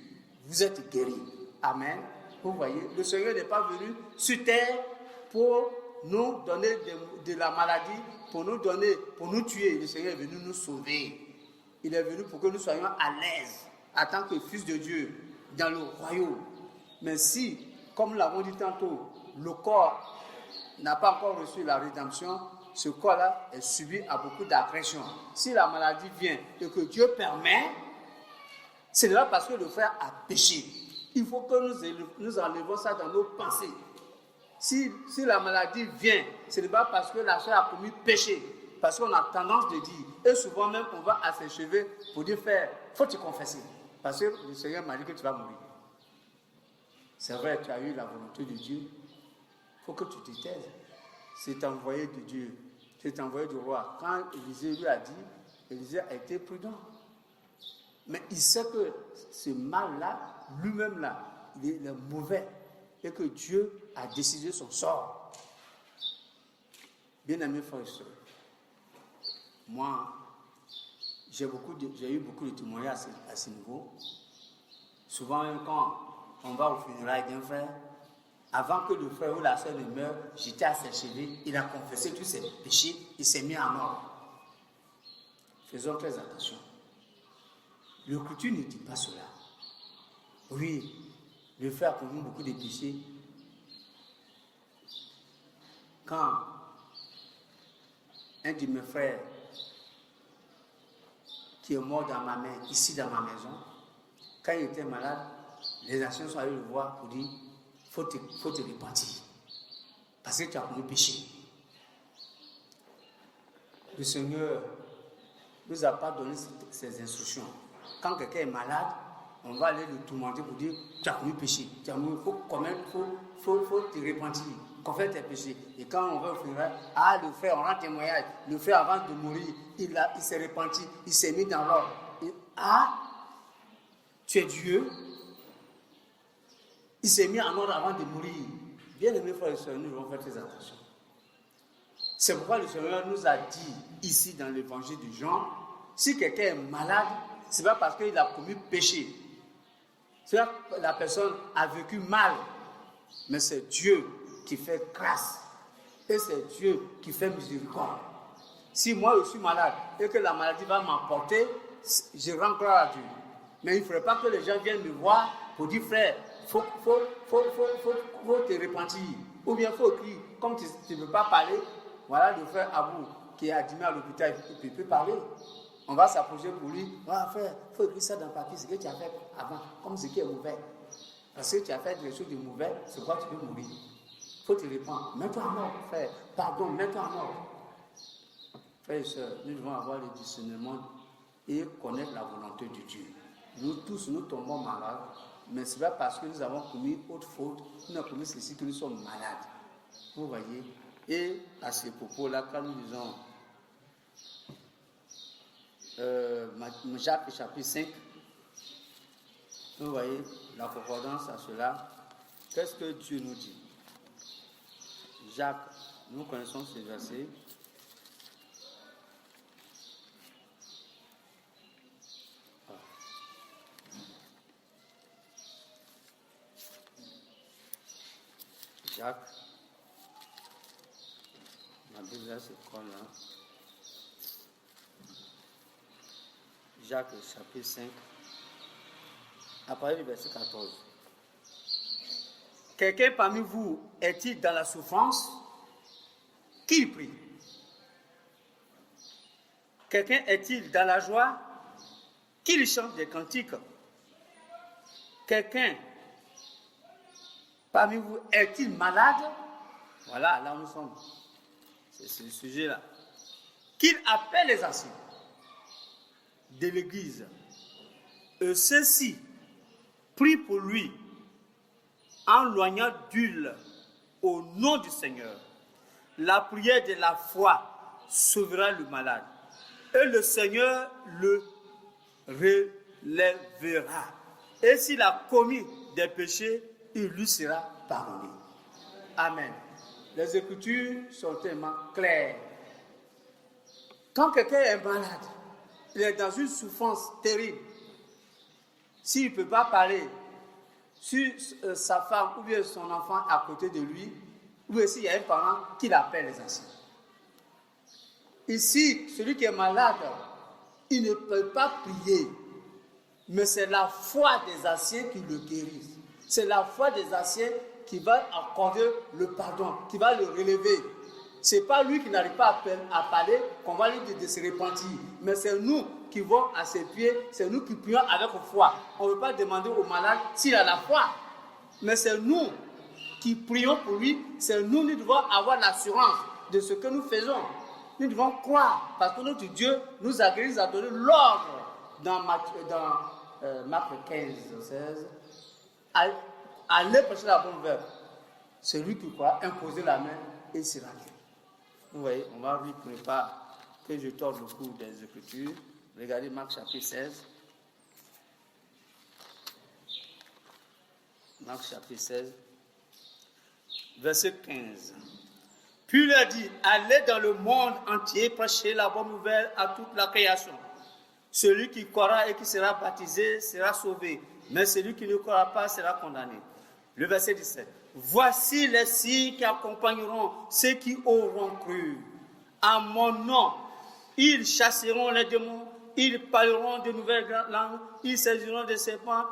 vous êtes guéris. Amen. Vous voyez, le Seigneur n'est pas venu sur terre pour nous donner de la maladie, pour nous tuer. Le Seigneur est venu nous sauver. Il est venu pour que nous soyons à l'aise en tant que fils de Dieu dans le royaume. Mais si, comme nous l'avons dit tantôt, le corps n'a pas encore reçu la rédemption, ce corps-là est subi à beaucoup d'agressions. Si la maladie vient et que Dieu permet, ce n'est pas parce que le frère a péché. Il faut que nous enlevons ça dans nos pensées. Si la maladie vient, ce n'est pas parce que la soeur a commis péché. parce qu'on a tendance de dire, et souvent même on va à ses cheveux pour dire, frère, il faut te confesser, parce que le Seigneur m'a dit que tu vas mourir. C'est vrai, tu as eu la volonté de Dieu, il faut que tu te taises. C'est envoyé de Dieu, c'est envoyé du roi. Quand Élisée lui a dit, Élisée a été prudent. Mais il sait que ce mal-là, lui-même là, il est mauvais et que Dieu a décidé son sort. Bien-aimés frères et sœurs, moi, j'ai eu beaucoup de témoignages à ce niveau. Souvent, même quand on va au funérailles d'un frère, avant que le frère ou la sœur ne meure, j'étais à ses chevilles, il a confessé tous ses péchés, il s'est mis en ordre. Faisons très attention. L'Écriture ne dit pas cela. Oui, le frère a commis beaucoup de péchés. Quand un de mes frères qui est mort dans ma main, ici dans ma maison, quand il était malade, les anciens sont allés le voir pour dire faut te repentir parce que tu as commis péché. Le Seigneur ne nous a pas donné ces instructions. Quand quelqu'un est malade, on va aller le tourmenter pour dire tu as commis péché. Il faut te repentir, confesse tes péchés. Et quand on va au funérailles, le frère, on rend témoignage. Le frère, avant de mourir, il s'est repenti, il s'est mis dans l'ordre. Tu es Dieu. Il s'est mis en ordre avant de mourir. Bien aimés frères et sœurs, nous devons faire très attention. C'est pourquoi le Seigneur nous a dit ici dans l'évangile de Jean, si quelqu'un est malade, ce n'est pas parce qu'il a commis péché. C'est là que la personne a vécu mal. Mais c'est Dieu qui fait grâce. Et c'est Dieu qui fait miséricorde. Si moi je suis malade et que la maladie va m'emporter, je rends gloire à Dieu. Mais il ne faudrait pas que les gens viennent me voir pour dire frère, il faut te repentir. Ou bien il faut écrire. Comme tu ne veux pas parler, voilà le frère Abou qui est admis à l'hôpital, il peut parler. On va s'approcher pour lui. Frère, il faut écrire ça dans le papier, ce que tu as fait avant, comme ce qui est mauvais. Parce que tu as fait des choses de mauvais, c'est quoi tu peux mourir. Il faut te répandre. Mets-toi en ordre, frère. Pardon, mets-toi en ordre. Frères et sœurs, nous devons avoir le discernement et connaître la volonté de Dieu. Nous tous, nous tombons malades, mais ce n'est pas parce que nous avons commis autre faute, nous avons commis ceci que nous sommes malades. Vous voyez. Et à ce propos-là, quand nous disons Jacques chapitre 5, vous voyez la concordance à cela. Qu'est-ce que Dieu nous dit? Jacques, nous connaissons ce verset. Jacques, ma Bible là, c'est quoi là? Jacques chapitre 5, à partir du verset 14. Quelqu'un parmi vous est-il dans la souffrance? Qu'il prie. Quelqu'un est-il dans la joie? Qu'il chante des cantiques. Quelqu'un parmi vous est-il malade? Voilà, là où nous sommes. C'est le sujet là. Qu'il appelle les anciens de l'église. Et ceux-ci prient pour lui en loignant d'huile au nom du Seigneur. La prière de la foi sauvera le malade. Et le Seigneur le relèvera. Et s'il a commis des péchés, il lui sera pardonné. Amen. Les Écritures sont tellement claires. Quand quelqu'un est malade, il est dans une souffrance terrible. S'il ne peut pas parler, si sa femme ou bien son enfant est à côté de lui, ou bien s'il y a un parent qui l'appelle les anciens. Ici, celui qui est malade, il ne peut pas prier, mais c'est la foi des anciens qui le guérissent. C'est la foi des anciens qui va accorder le pardon, qui va le relever. Ce n'est pas lui qui n'arrive pas à parler qu'on va lui dire de se repentir, mais c'est nous qui vont à ses pieds, c'est nous qui prions avec foi. On ne veut pas demander au malade s'il a la foi, mais c'est nous qui prions pour lui, c'est nous qui devons avoir l'assurance de ce que nous faisons. Nous devons croire, parce que notre Dieu nous a donné l'ordre dans Marc 15, 16. Allez prêcher la bonne nouvelle. Celui qui croit, imposer la main et sera guéri. Vous voyez, on va lire pour ne pas que je torde le cours des Écritures. Regardez Marc chapitre 16. Marc chapitre 16, verset 15. Puis il a dit, allez dans le monde entier prêcher la bonne nouvelle à toute la création. Celui qui croira et qui sera baptisé sera sauvé, mais celui qui ne croira pas sera condamné. Le verset 17. Voici les signes qui accompagneront ceux qui auront cru. En mon nom, ils chasseront les démons, ils parleront de nouvelles langues, ils saisiront des serpents.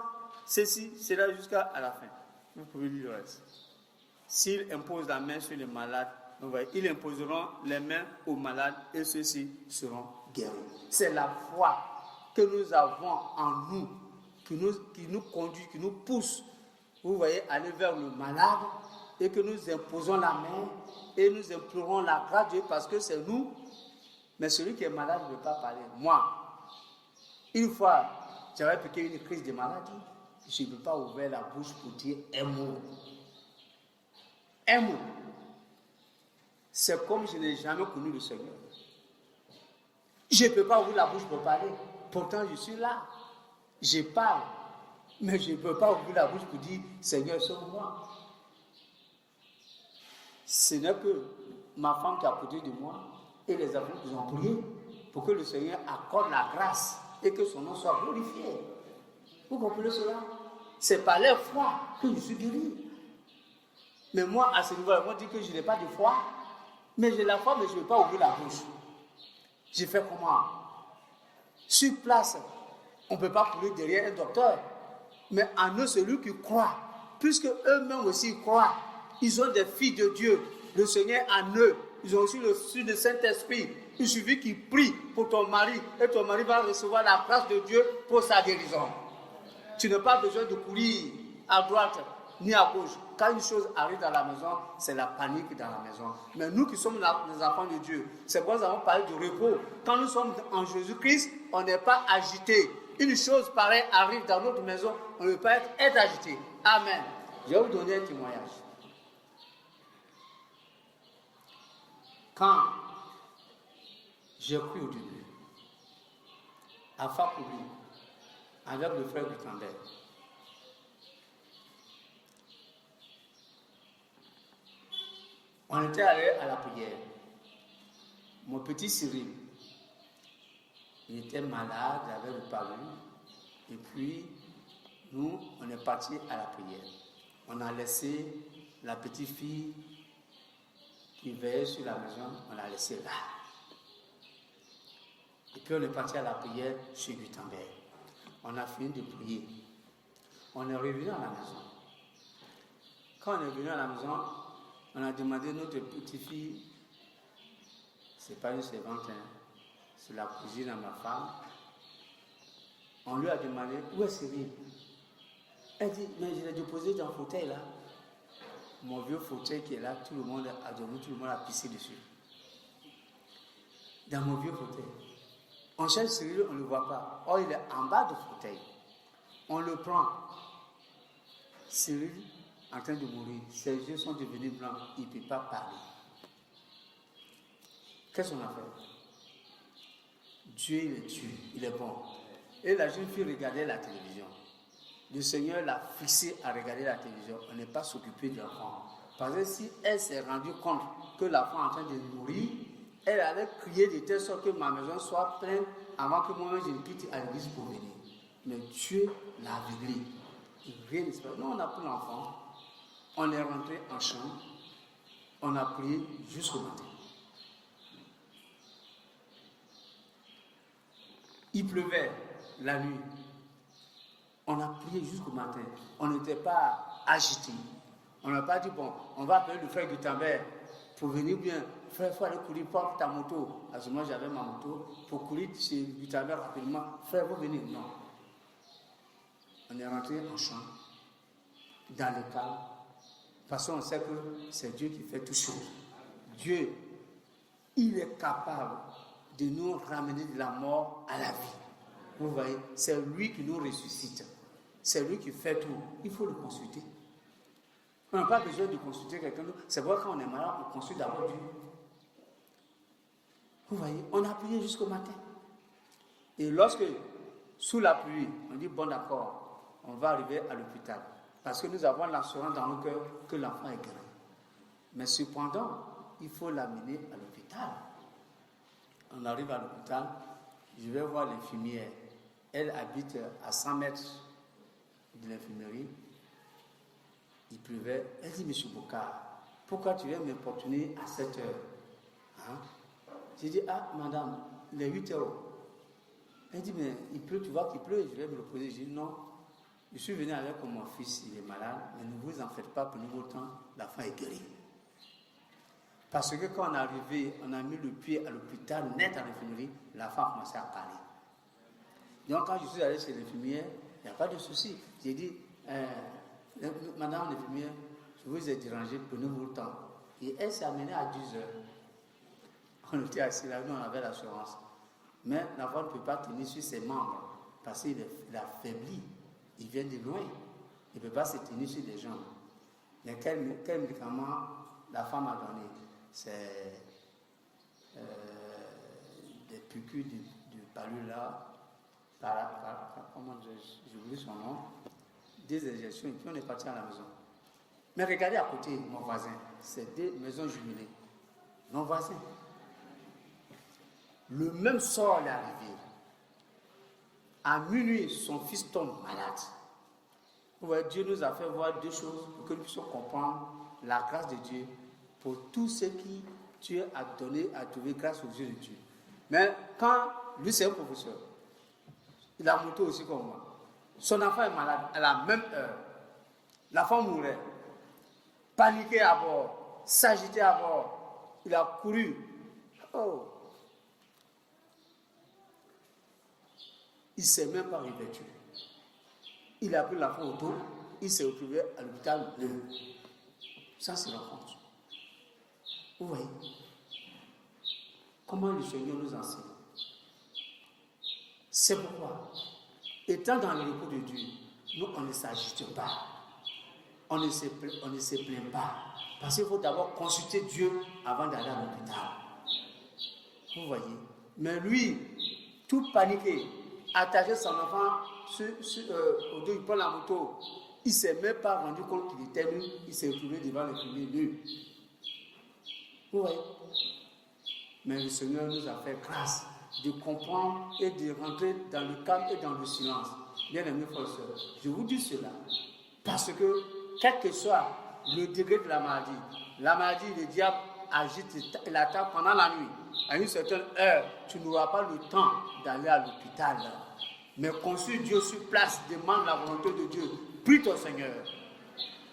Ceci sera jusqu'à la fin. Vous pouvez lire le reste. S'ils imposent la main sur les malades, vous voyez, ils imposeront les mains aux malades et ceux-ci seront guéris. C'est la foi que nous avons en nous, qui nous conduit, qui nous pousse, vous voyez, aller vers le malade et que nous imposons la main et nous implorons la grâce de Dieu parce que c'est nous. Mais celui qui est malade ne veut pas parler. Moi, une fois, j'avais piqué une crise de maladie. Je ne peux pas ouvrir la bouche pour dire un mot. Un mot. C'est comme je n'ai jamais connu le Seigneur. Je ne peux pas ouvrir la bouche pour parler. Pourtant, je suis là. Je parle. Mais je ne peux pas ouvrir la bouche pour dire Seigneur, sauve-moi. Ce n'est que ma femme qui est à côté de moi et les enfants qui ont prié pour que le Seigneur accorde la grâce et que son nom soit glorifié. Vous comprenez cela? C'est par la foi que je suis guéri. Mais moi, à ce niveau-là, on dit que je n'ai pas de foi. Mais j'ai la foi, mais je ne veux pas ouvrir la bouche. J'ai fait comment? Sur place, on ne peut pas courir derrière un docteur. Mais en eux, celui qui croit, puisque eux-mêmes aussi croient, ils ont des filles de Dieu. Le Seigneur en eux, ils ont aussi le Spirit de Saint-Esprit. Il suffit qu'ils prient pour ton mari et ton mari va recevoir la grâce de Dieu pour sa guérison. Tu n'as pas besoin de courir à droite ni à gauche. Quand une chose arrive dans la maison, c'est la panique dans la maison. Mais nous qui sommes les enfants de Dieu, c'est pourquoi nous avons parlé du repos. Quand nous sommes en Jésus-Christ, on n'est pas agité. Une chose pareille arrive dans notre maison, on ne peut pas être agité. Amen. Je vais vous donner un témoignage. Quand j'ai cru au début, à Fakouli, avec le frère Gutenberg, on était allé à la prière. Mon petit Cyril, il était malade, il avait le palu. Et puis, nous, on est partis à la prière. On a laissé la petite fille qui veillait sur la maison, on l'a laissée là. Et puis, on est parti à la prière chez Gutenberg. On a fini de prier. On est revenu à la maison. Quand on est venu à la maison, on a demandé à notre petite fille, c'est pas une servante, c'est la cousine à ma femme. On lui a demandé, où est Cyril? Elle dit, mais je l'ai déposé dans le fauteuil là. Mon vieux fauteuil qui est là, tout le monde a dormi, tout le monde a pissé dessus. Dans mon vieux fauteuil. On cherche Cyril, on ne le voit pas. Or, il est en bas du fauteuil. On le prend. Cyril, en train de mourir, ses yeux sont devenus blancs, il ne peut pas parler. Qu'est-ce qu'on a fait? Dieu, il est Dieu, il est bon. Et la jeune fille regardait la télévision. Le Seigneur l'a fixé à regarder la télévision. On n'est pas s'occuper de l'enfant. Parce que si elle s'est rendue compte que l'enfant est en train de mourir, elle allait crier de telle sorte que ma maison soit pleine avant que moi-même je ne quitte à l'église pour venir. Mais Dieu l'a aveuglé. Rien ne se passe. Nous, on a pris l'enfant, on est rentré en chambre, on a prié jusqu'au matin. Il pleuvait la nuit. On a prié jusqu'au matin. On n'était pas agité. On n'a pas dit, bon, on va appeler le frère Gutenberg pour venir bien. Frère, il faut aller courir, porte ta moto. À ce moment, j'avais ma moto. Pour courir chez Gutenberg rapidement. Frère, vous venez. Non. On est rentré en chambre, dans le calme. Parce qu'on sait que c'est Dieu qui fait toutes choses. Dieu il est capable de nous ramener de la mort à la vie. Vous voyez, c'est lui qui nous ressuscite. C'est lui qui fait tout. Il faut le consulter. On n'a pas besoin de consulter quelqu'un d'autre. C'est vrai, quand on est malade, on consulte d'abord Dieu. Vous voyez, on a prié jusqu'au matin. Et lorsque, sous la pluie, on dit bon d'accord, on va arriver à l'hôpital. Parce que nous avons l'assurance dans nos cœurs que l'enfant est guéri. Mais cependant, il faut l'amener à l'hôpital. On arrive à l'hôpital, je vais voir l'infirmière. Elle habite à 100 mètres de l'infirmerie. Il pleuvait. Elle dit, monsieur Bokar, pourquoi tu viens m'importuner à 7 heures? Hein? J'ai dit, ah, madame, il est 8 heures. Elle dit, mais il pleut, tu vois qu'il pleut, je vais me reposer. J'ai dit, non, je suis venu avec mon fils, il est malade, mais ne vous en faites pas, pour nous autant, l'enfant est guéri. Parce que quand on est arrivé, on a mis le pied à l'hôpital, net à l'infirmerie, l'enfant a commencé à parler. Donc quand je suis allé chez l'infirmière, il n'y a pas de souci. J'ai dit, madame l'infirmière, je vous ai dérangé, prenez-vous le temps. Et elle s'est amenée à 10 heures. On était assis là, nous on avait l'assurance. Mais l'enfant ne peut pas tenir sur ses membres, parce qu'il a faibli. Il vient de loin. Il ne peut pas se tenir sur des jambes. Mais quel médicament la femme a donné? C'est des piqûres de palu là, comment j'oublie son nom, des injections, et puis on est parti à la maison. Mais regardez à côté, mon voisin, c'est des maisons jumelées. Mon voisin. Le même sort est arrivé. À minuit, son fils tombe malade. Vous voyez, Dieu nous a fait voir deux choses pour que nous puissions comprendre la grâce de Dieu pour tout ce qui Dieu a donné à trouver grâce aux yeux de Dieu. Mais quand lui, c'est un professeur, il a monté aussi comme moi. Son enfant est malade à la même heure. L'enfant mourait. Paniqué à bord, s'agité à bord. Il a couru. Oh! Il ne s'est même pas revêtu. Il a pris l'enfant au dos, il s'est retrouvé à l'hôpital bleu. Ça, c'est l'enfance. Vous voyez comment le Seigneur nous enseigne. C'est pourquoi, étant dans le repos de Dieu, nous, on ne s'agite pas. On ne se plaint pas. Parce qu'il faut d'abord consulter Dieu avant d'aller à l'hôpital. Vous voyez. Mais lui, tout paniqué, attaché son enfant au dos, il prend la moto. Il ne s'est même pas rendu compte qu'il était nu. Il s'est retrouvé devant le premier nu. Vous voyez. Mais le Seigneur nous a fait grâce de comprendre et de rentrer dans le calme et dans le silence. Bien-aimés frères et sœurs, je vous dis cela parce que, quel que soit le degré de la maladie, le diable agite et l'attaque pendant la nuit. À une certaine heure, tu n'auras pas le temps d'aller à l'hôpital. Mais consulte Dieu sur place, demande la volonté de Dieu, prie ton Seigneur.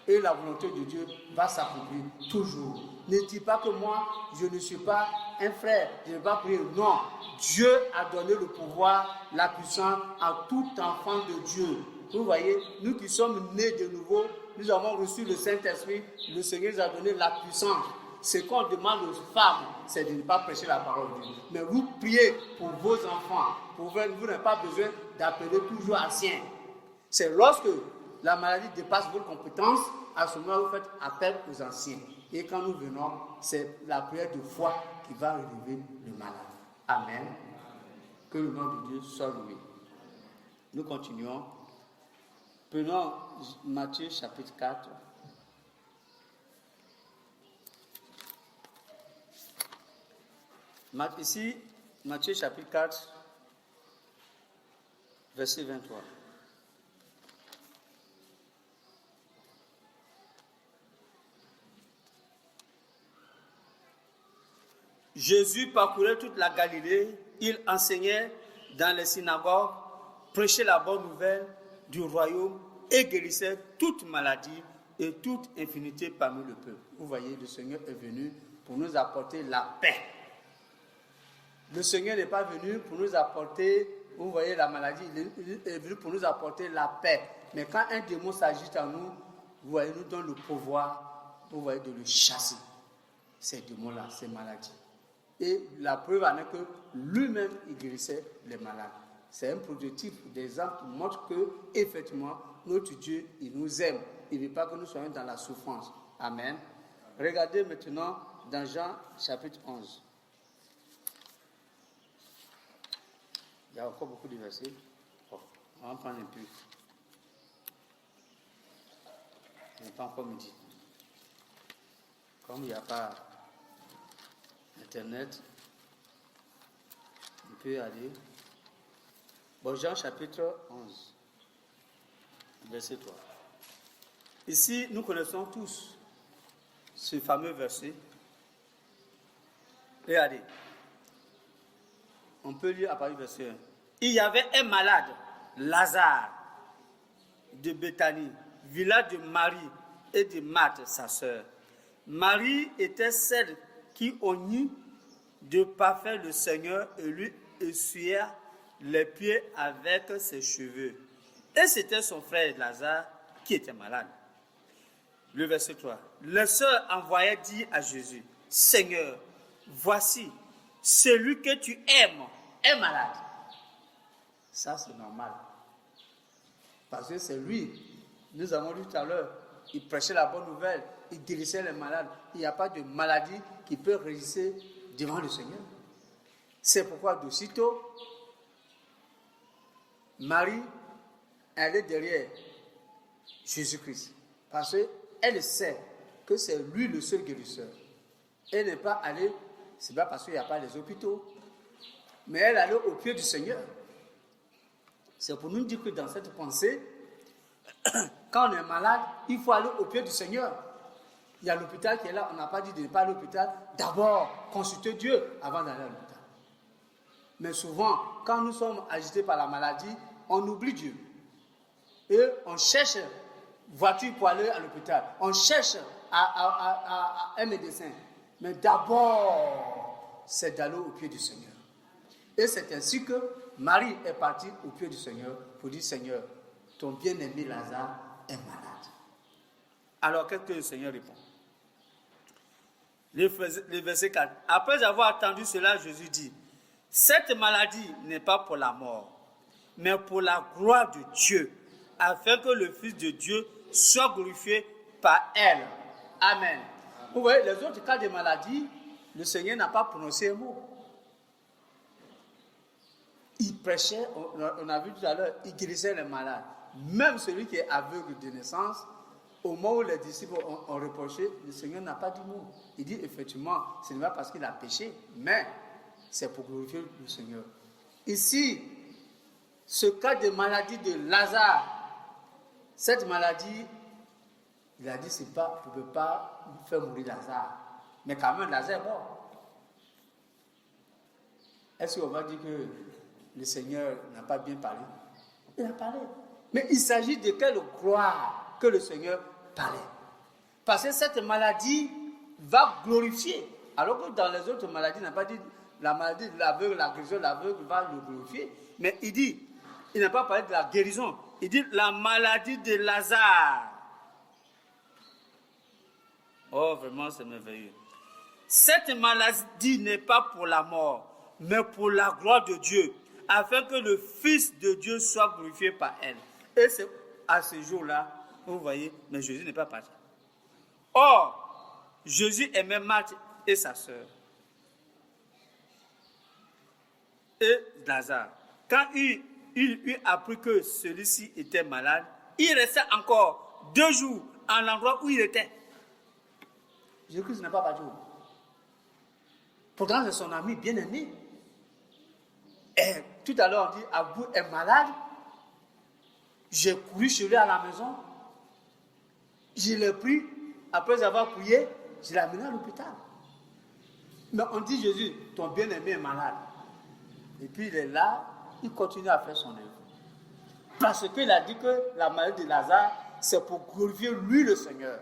Et la volonté de Dieu va s'accomplir toujours. Ne dis pas que moi, je ne suis pas un frère, je ne vais pas prier. Non, Dieu a donné le pouvoir, la puissance à tout enfant de Dieu. Vous voyez, nous qui sommes nés de nouveau, nous avons reçu le Saint-Esprit, le Seigneur nous a donné la puissance. Ce qu'on demande aux femmes, c'est de ne pas prêcher la parole de Dieu. Mais vous priez pour vos enfants. Vous n'avez pas besoin d'appeler toujours ancien. C'est lorsque la maladie dépasse vos compétences, à ce moment vous faites appel aux anciens. Et quand nous venons, c'est la prière de foi qui va relever le malade. Amen. Que le nom de Dieu soit loué. Nous continuons. Prenons Matthieu chapitre 4. Ici, Matthieu chapitre 4, verset 23. Jésus parcourait toute la Galilée, il enseignait dans les synagogues, prêchait la bonne nouvelle du royaume et guérissait toute maladie et toute infirmité parmi le peuple. Vous voyez, le Seigneur est venu pour nous apporter la paix. Le Seigneur n'est pas venu pour nous apporter, vous voyez, la maladie, il est venu pour nous apporter la paix. Mais quand un démon s'agite en nous, vous voyez, nous donne le pouvoir, vous voyez, de le chasser. Ces démons-là, ces maladies. Et la preuve en est que lui-même, il guérissait les malades. C'est un prototype d'exemple qui montre que, effectivement, notre Dieu, il nous aime. Il ne veut pas que nous soyons dans la souffrance. Amen. Regardez maintenant dans Jean chapitre 11. Il y a encore beaucoup de versets. Bon, on va en prendre un peu. Il n'est pas encore midi. Comme il n'y a pas Internet, on peut aller. Bon, Jean chapitre 11, verset 3. Ici, nous connaissons tous ce fameux verset. Regardez. On peut lire à partir du verset 1. Il y avait un malade, Lazare, de Béthanie, village de Marie et de Marthe, sa sœur. Marie était celle qui oignit de parfum le Seigneur et lui essuyait les pieds avec ses cheveux. Et c'était son frère Lazare qui était malade. Le verset 3. Les sœurs envoyaient dire à Jésus, Seigneur, voici, celui que tu aimes est malade. Ça, c'est normal. Parce que c'est lui. Nous avons lu tout à l'heure, il prêchait la bonne nouvelle, il guérissait les malades. Il n'y a pas de maladie qui peut résister devant le Seigneur. C'est pourquoi, d'aussitôt, Marie, elle est derrière Jésus-Christ. Parce qu'elle sait que c'est lui le seul guérisseur. Elle n'est pas allée, c'est pas parce qu'il n'y a pas les hôpitaux, mais elle allait au pied du Seigneur. C'est pour nous dire que dans cette pensée, quand on est malade, il faut aller au pied du Seigneur. Il y a l'hôpital qui est là, on n'a pas dit de ne pas aller à l'hôpital. D'abord, consulter Dieu avant d'aller à l'hôpital. Mais souvent, quand nous sommes agités par la maladie, on oublie Dieu. Et on cherche voiture pour aller à l'hôpital. On cherche un médecin. Mais d'abord, c'est d'aller au pied du Seigneur. Et c'est ainsi que Marie est partie au pied du Seigneur pour dire, Seigneur, ton bien-aimé Lazare est malade. Alors, qu'est-ce que le Seigneur répond? Le verset 4. Après avoir entendu cela, Jésus dit, cette maladie n'est pas pour la mort, mais pour la gloire de Dieu, afin que le Fils de Dieu soit glorifié par elle. Amen. Vous voyez, les autres cas de maladie, le Seigneur n'a pas prononcé un mot. Il prêchait, on a vu tout à l'heure, il guérissait les malades. Même celui qui est aveugle de naissance, au moment où les disciples ont reproché, le Seigneur n'a pas dit mot. Il dit effectivement, ce n'est pas parce qu'il a péché, mais c'est pour glorifier le Seigneur. Ici, ce cas de maladie de Lazare, cette maladie, il a dit, c'est pas, on ne peut pas faire mourir Lazare. Mais quand même, Lazare est mort. Est-ce qu'on va dire que le Seigneur n'a pas bien parlé? Il a parlé. Mais il s'agit de quelle gloire que le Seigneur parlait. Parce que cette maladie va glorifier. Alors que dans les autres maladies, il n'a pas dit la maladie de l'aveugle, la guérison de l'aveugle va le glorifier. Mais il dit, il n'a pas parlé de la guérison. Il dit la maladie de Lazare. Oh, vraiment, c'est merveilleux. Cette maladie n'est pas pour la mort, mais pour la gloire de Dieu, afin que le Fils de Dieu soit glorifié par elle. Et c'est à ce jour-là, vous voyez, mais Jésus n'est pas parti. Or, Jésus aimait Marthe et sa sœur. Et Lazare. Quand il eut appris que celui-ci était malade, il restait encore 2 jours à l'endroit où il était. Jésus-Christ n'est pas parti. Pourtant, c'est son ami bien-aimé. Et tout à l'heure, on dit, Abou est malade. J'ai couru chez lui à la maison. Je l'ai pris. Après avoir prié, je l'ai amené à l'hôpital. Mais on dit, Jésus, ton bien-aimé est malade. Et puis il est là, il continue à faire son œuvre. Parce qu'il a dit que la maladie de Lazare, c'est pour glorifier lui le Seigneur.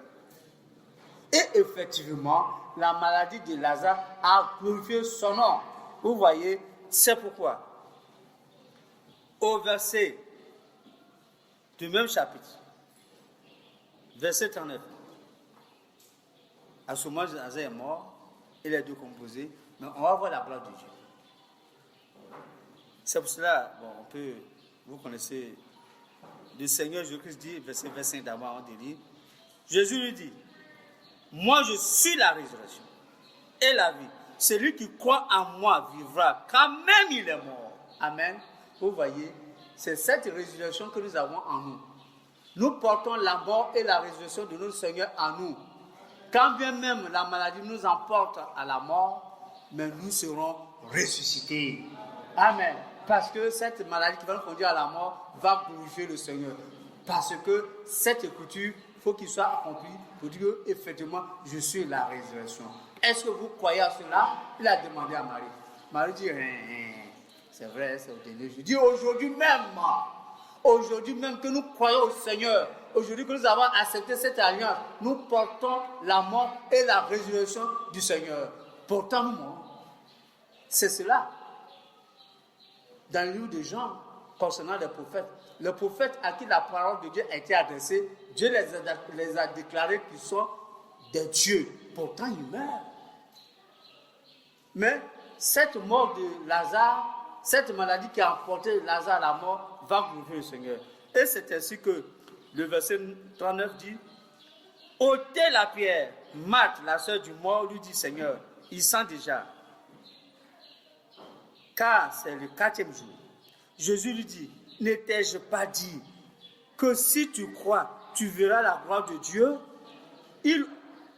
Et effectivement, la maladie de Lazare a glorifié son nom. Vous voyez, c'est pourquoi. Au verset du même chapitre, verset 39, à ce moment, Lazare est mort, il est décomposé. mais on va voir la gloire de Dieu. C'est pour cela, vous connaissez, le Seigneur Jésus-Christ dit, verset 25 d'abord, on dit, Jésus lui dit, moi je suis la résurrection et la vie. Celui qui croit en moi vivra quand même il est mort. Amen. Vous voyez, c'est cette résurrection que nous avons en nous. Nous portons la mort et la résurrection de notre Seigneur en nous. Quand bien même la maladie nous emporte à la mort, mais nous serons ressuscités. Amen. Parce que cette maladie qui va nous conduire à la mort va glorifier le Seigneur. Parce que cette écriture, il faut qu'il soit accompli pour dire que, effectivement, je suis la résurrection. Est-ce que vous croyez à cela? Il a demandé à Marie. Marie dit, c'est vrai, c'est au dernier jour. Je dis aujourd'hui même que nous croyons au Seigneur, aujourd'hui que nous avons accepté cette alliance, nous portons la mort et la résurrection du Seigneur. Pourtant, nous mourons. C'est cela. Dans le livre de Jean, concernant les prophètes à qui la parole de Dieu a été adressée, Dieu les a déclarés qu'ils sont des dieux. Pourtant, ils meurent. Mais cette mort de Lazare, cette maladie qui a emporté Lazare à la mort, va glorifier le Seigneur. Et c'est ainsi que le verset 39 dit, ôtez la pierre. Marthe, la sœur du mort, lui dit, Seigneur, il sent déjà. Car c'est le 4e jour. Jésus lui dit, n'étais-je pas dit que si tu crois, tu verras la gloire de Dieu? Il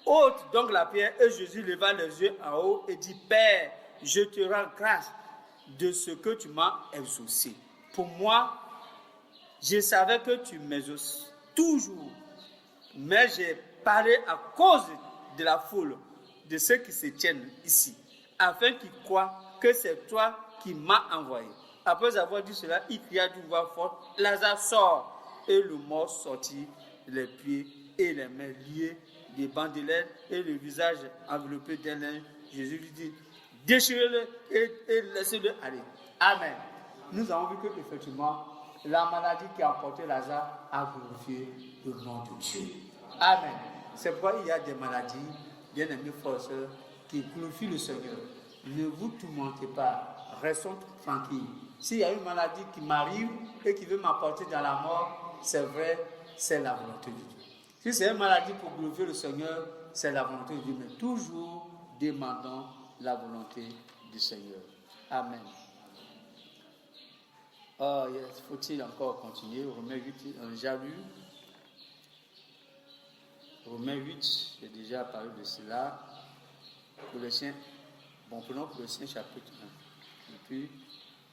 ôte donc la pierre et Jésus leva les yeux en haut et dit, Père, je te rends grâce de ce que tu m'as exaucé. Pour moi, je savais que tu m'exauces toujours, mais j'ai parlé à cause de la foule, de ceux qui se tiennent ici, afin qu'ils croient que c'est toi qui m'as envoyé. Après avoir dit cela, il cria d'une voix forte, Lazare sort. Et le mort sortit, les pieds et les mains liés, des bandelettes et le visage enveloppé d'un linge. Jésus lui dit, déchirez-le et laissez-le aller. Amen. Nous avons vu que effectivement, la maladie qui a emporté Lazare a glorifié le nom de Dieu. Amen. C'est pourquoi il y a des maladies, bien aimés frères et sœurs, qui glorifient le Seigneur. Ne vous tourmentez pas, restons tranquilles. S'il y a une maladie qui m'arrive et qui veut m'apporter dans la mort, c'est vrai, c'est la volonté de Dieu. Si c'est une maladie pour glorifier le Seigneur, c'est la volonté de Dieu. Mais toujours demandons la volonté du Seigneur. Amen. Oh, faut-il encore continuer? Romains 8, on a déjà lu. Romains 8, j'ai déjà parlé de cela. Colossiens, prenons Colossiens chapitre 1. Et puis,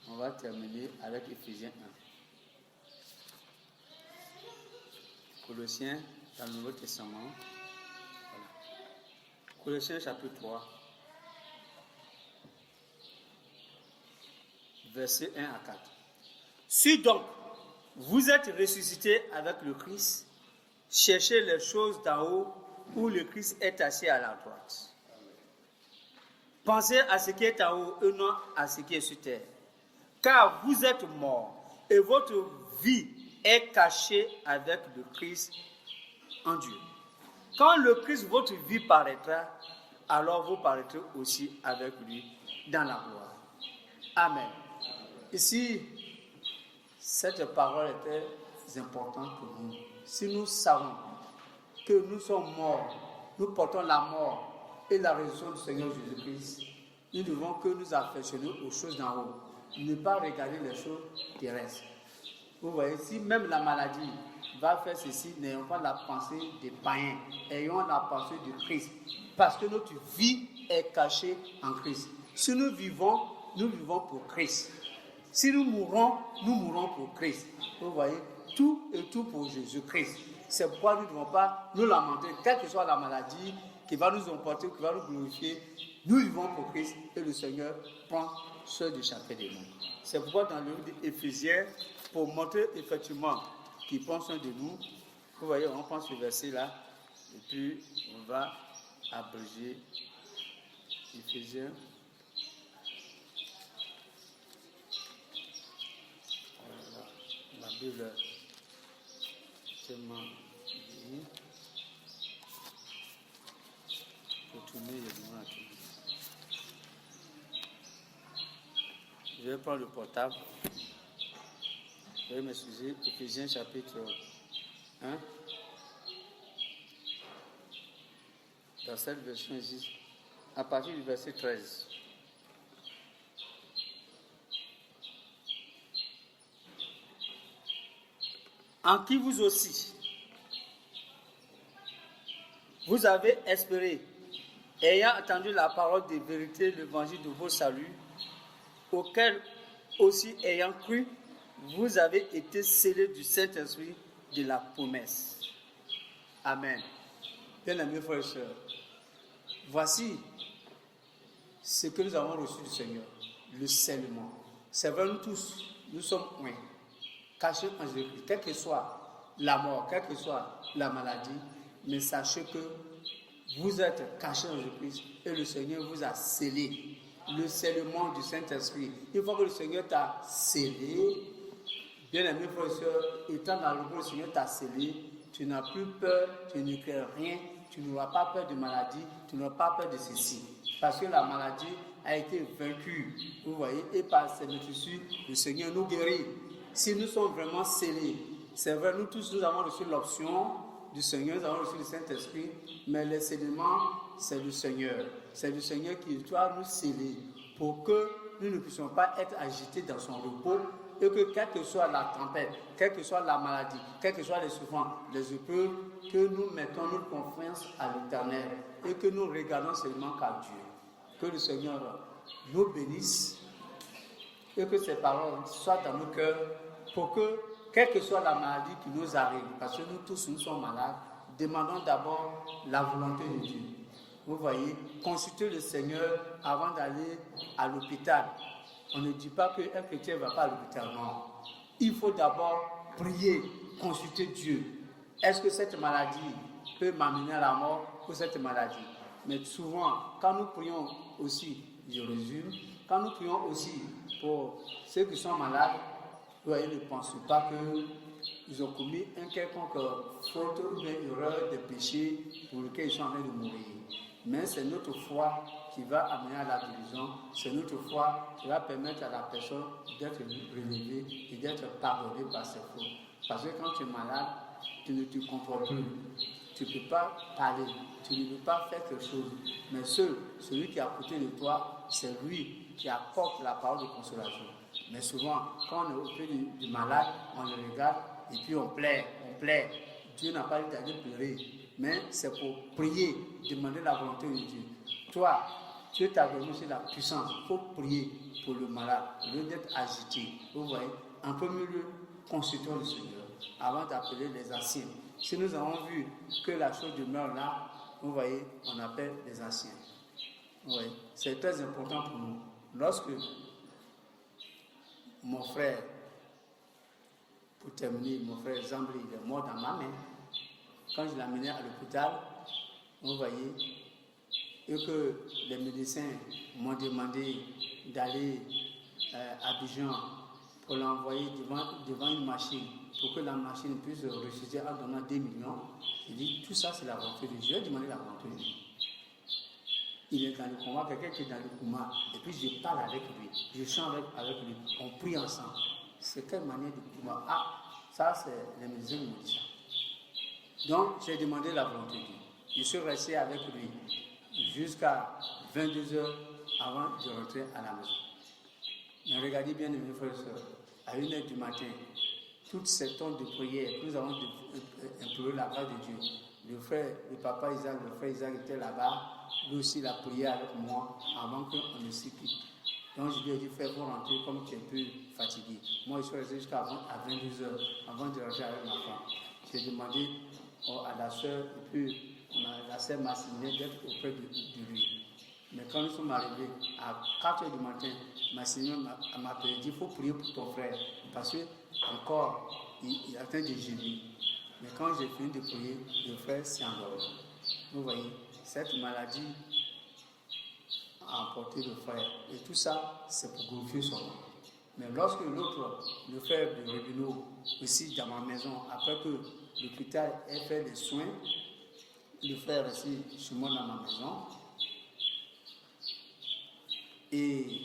on va terminer avec Éphésiens 1. Colossiens, dans le Nouveau Testament. Voilà. Colossiens chapitre 3. Versets 1 à 4. Si donc vous êtes ressuscités avec le Christ, cherchez les choses d'en haut où le Christ est assis à la droite. Pensez à ce qui est en haut et non à ce qui est sur terre. Car vous êtes morts et votre vie est cachée avec le Christ en Dieu. Quand le Christ, votre vie, paraîtra, alors vous paraîtrez aussi avec lui dans la gloire. Amen. Ici, cette parole est très importante pour nous. Si nous savons que nous sommes morts, nous portons la mort et la résurrection du Seigneur Jésus-Christ, nous devons que nous affectionner aux choses d'en haut, ne pas regarder les choses terrestres. Vous voyez, si même la maladie va faire ceci, n'ayons pas la pensée des païens, ayons la pensée de Christ, parce que notre vie est cachée en Christ. Si nous vivons pour Christ. Si nous mourons pour Christ. Vous voyez, tout et tout pour Jésus-Christ. C'est pourquoi nous ne devons pas nous lamenter, quelle que soit la maladie qui va nous emporter ou qui va nous glorifier. Nous vivons pour Christ et le Seigneur prend soin de chacun de nous. C'est pourquoi dans le livre d'Éphésiens, pour montrer effectivement qu'il prend soin de nous, vous voyez, on prend ce verset-là et puis on va abréger Éphésiens. La Bible tellement dit. Pour tourner les mots à tout. Je vais prendre le portable. Je vais m'excuser. Éphésiens chapitre 1. Dans cette version ici, à partir du verset 13. En qui vous aussi, vous avez espéré, ayant entendu la parole de vérité, l'évangile de vos saluts, auquel aussi ayant cru, vous avez été scellés du Saint-Esprit de la promesse. Amen. Bien-aimés frères et sœurs, voici ce que nous avons reçu du Seigneur, le scellement. C'est vrai, nous tous, nous sommes cachés en Jésus-Christ, quelle que soit la mort, quelle que soit la maladie, mais sachez que vous êtes cachés en Jésus-Christ et le Seigneur vous a scellé. Le scellement du Saint-Esprit. Une fois que le Seigneur t'a scellé, bien-aimés frères et sœurs, étant dans le monde, le Seigneur t'a scellé, tu n'as plus peur, tu ne crains rien, tu n'auras pas peur de maladie, tu n'auras pas peur de ceci. Parce que la maladie a été vaincue, vous voyez, et par ses métissures, le Seigneur nous guérit. Si nous sommes vraiment scellés, c'est vrai, nous tous, nous avons reçu l'option du Seigneur, nous avons reçu le Saint-Esprit, mais le scellement, c'est du Seigneur. C'est du Seigneur qui doit nous sceller pour que nous ne puissions pas être agités dans son repos et que quelle que soit la tempête, quelle que soit la maladie, quelles que soient les souffrances, les épreuves, que nous mettons notre confiance à l'Éternel et que nous regardons seulement qu'à Dieu. Que le Seigneur nous bénisse et que ses paroles soient dans nos cœurs pour que, quelle que soit la maladie qui nous arrive, parce que nous tous nous sommes malades, demandons d'abord la volonté de Dieu. Vous voyez, consultez le Seigneur avant d'aller à l'hôpital. On ne dit pas qu'un chrétien ne va pas à l'hôpital, non. Il faut d'abord prier, consulter Dieu. Est-ce que cette maladie peut m'amener à la mort ou cette maladie? Mais souvent, quand nous prions aussi, je résume, quand nous prions aussi pour ceux qui sont malades, ils ne pensent pas qu'ils ont commis un quelconque faute ou une erreur de péché pour lequel ils sont en train de mourir. Mais c'est notre foi qui va amener à la guérison, c'est notre foi qui va permettre à la personne d'être relevée et d'être pardonnée par ses fautes. Parce que quand tu es malade, tu ne te contrôles plus, tu ne peux pas parler, tu ne peux pas faire quelque chose. Mais celui qui est à côté de toi, c'est lui qui apporte la parole de consolation. Mais souvent, quand on est auprès du malade, on le regarde et puis on plaît. Dieu n'a pas dit d'aller pleurer, mais c'est pour prier, demander la volonté de Dieu. Toi, Dieu t'a donné aussi la puissance. Il faut prier pour le malade, au lieu d'être agité. Vous voyez, en premier lieu, consultons le Seigneur avant d'appeler les anciens. Si nous avons vu que la chose demeure là, vous voyez, on appelle les anciens. Vous voyez, c'est très important pour nous. Lorsque mon frère, pour terminer, mon frère Zambri, il est mort dans ma main. Quand je l'amenais à l'hôpital, vous voyez, et que les médecins m'ont demandé d'aller à Abidjan pour l'envoyer devant une machine, pour que la machine puisse refuser en donnant 2 millions. J'ai dit, tout ça c'est la volonté de Dieu. J'ai demandé la volonté de Dieu. Il est dans le coma, quelqu'un qui est dans le coma, et puis je parle avec lui, je chante avec lui, on prie ensemble. C'est quelle manière de coma? Ah, ça c'est les médecins qui m'ont dit ça. Donc j'ai demandé la volonté de Dieu. Je suis resté avec lui jusqu'à 22h avant de rentrer à la maison. Mais regardez bien, mes frères et sœurs, à 1h du matin, toutes ces tonnes de prières, nous avons imploré la grâce de Dieu. Le papa Isaac, le frère Isaac était là-bas. Lui aussi, il a prié avec moi avant qu'on ne s'y quitte. Donc, je lui ai dit, frère, pour rentrer comme tu es un peu fatigué. Moi, je suis resté jusqu'à 22h avant de rentrer avec ma femme. J'ai demandé à la soeur, et puis la soeur m'a signé d'être auprès de lui. Mais quand nous sommes arrivés à 4h du matin, ma seigneur m'a appelé, dit, il faut prier pour ton frère, parce que encore, il est en train de gémir. Mais quand j'ai fini de prier, le frère s'est endormi. Vous voyez, cette maladie a emporté le frère. Et tout ça, c'est pour glorifier son nom. Mais lorsque l'autre, le frère de Rébino, aussi dans ma maison, après que l'hôpital ait fait des soins, le frère est resté chez moi dans ma maison. Et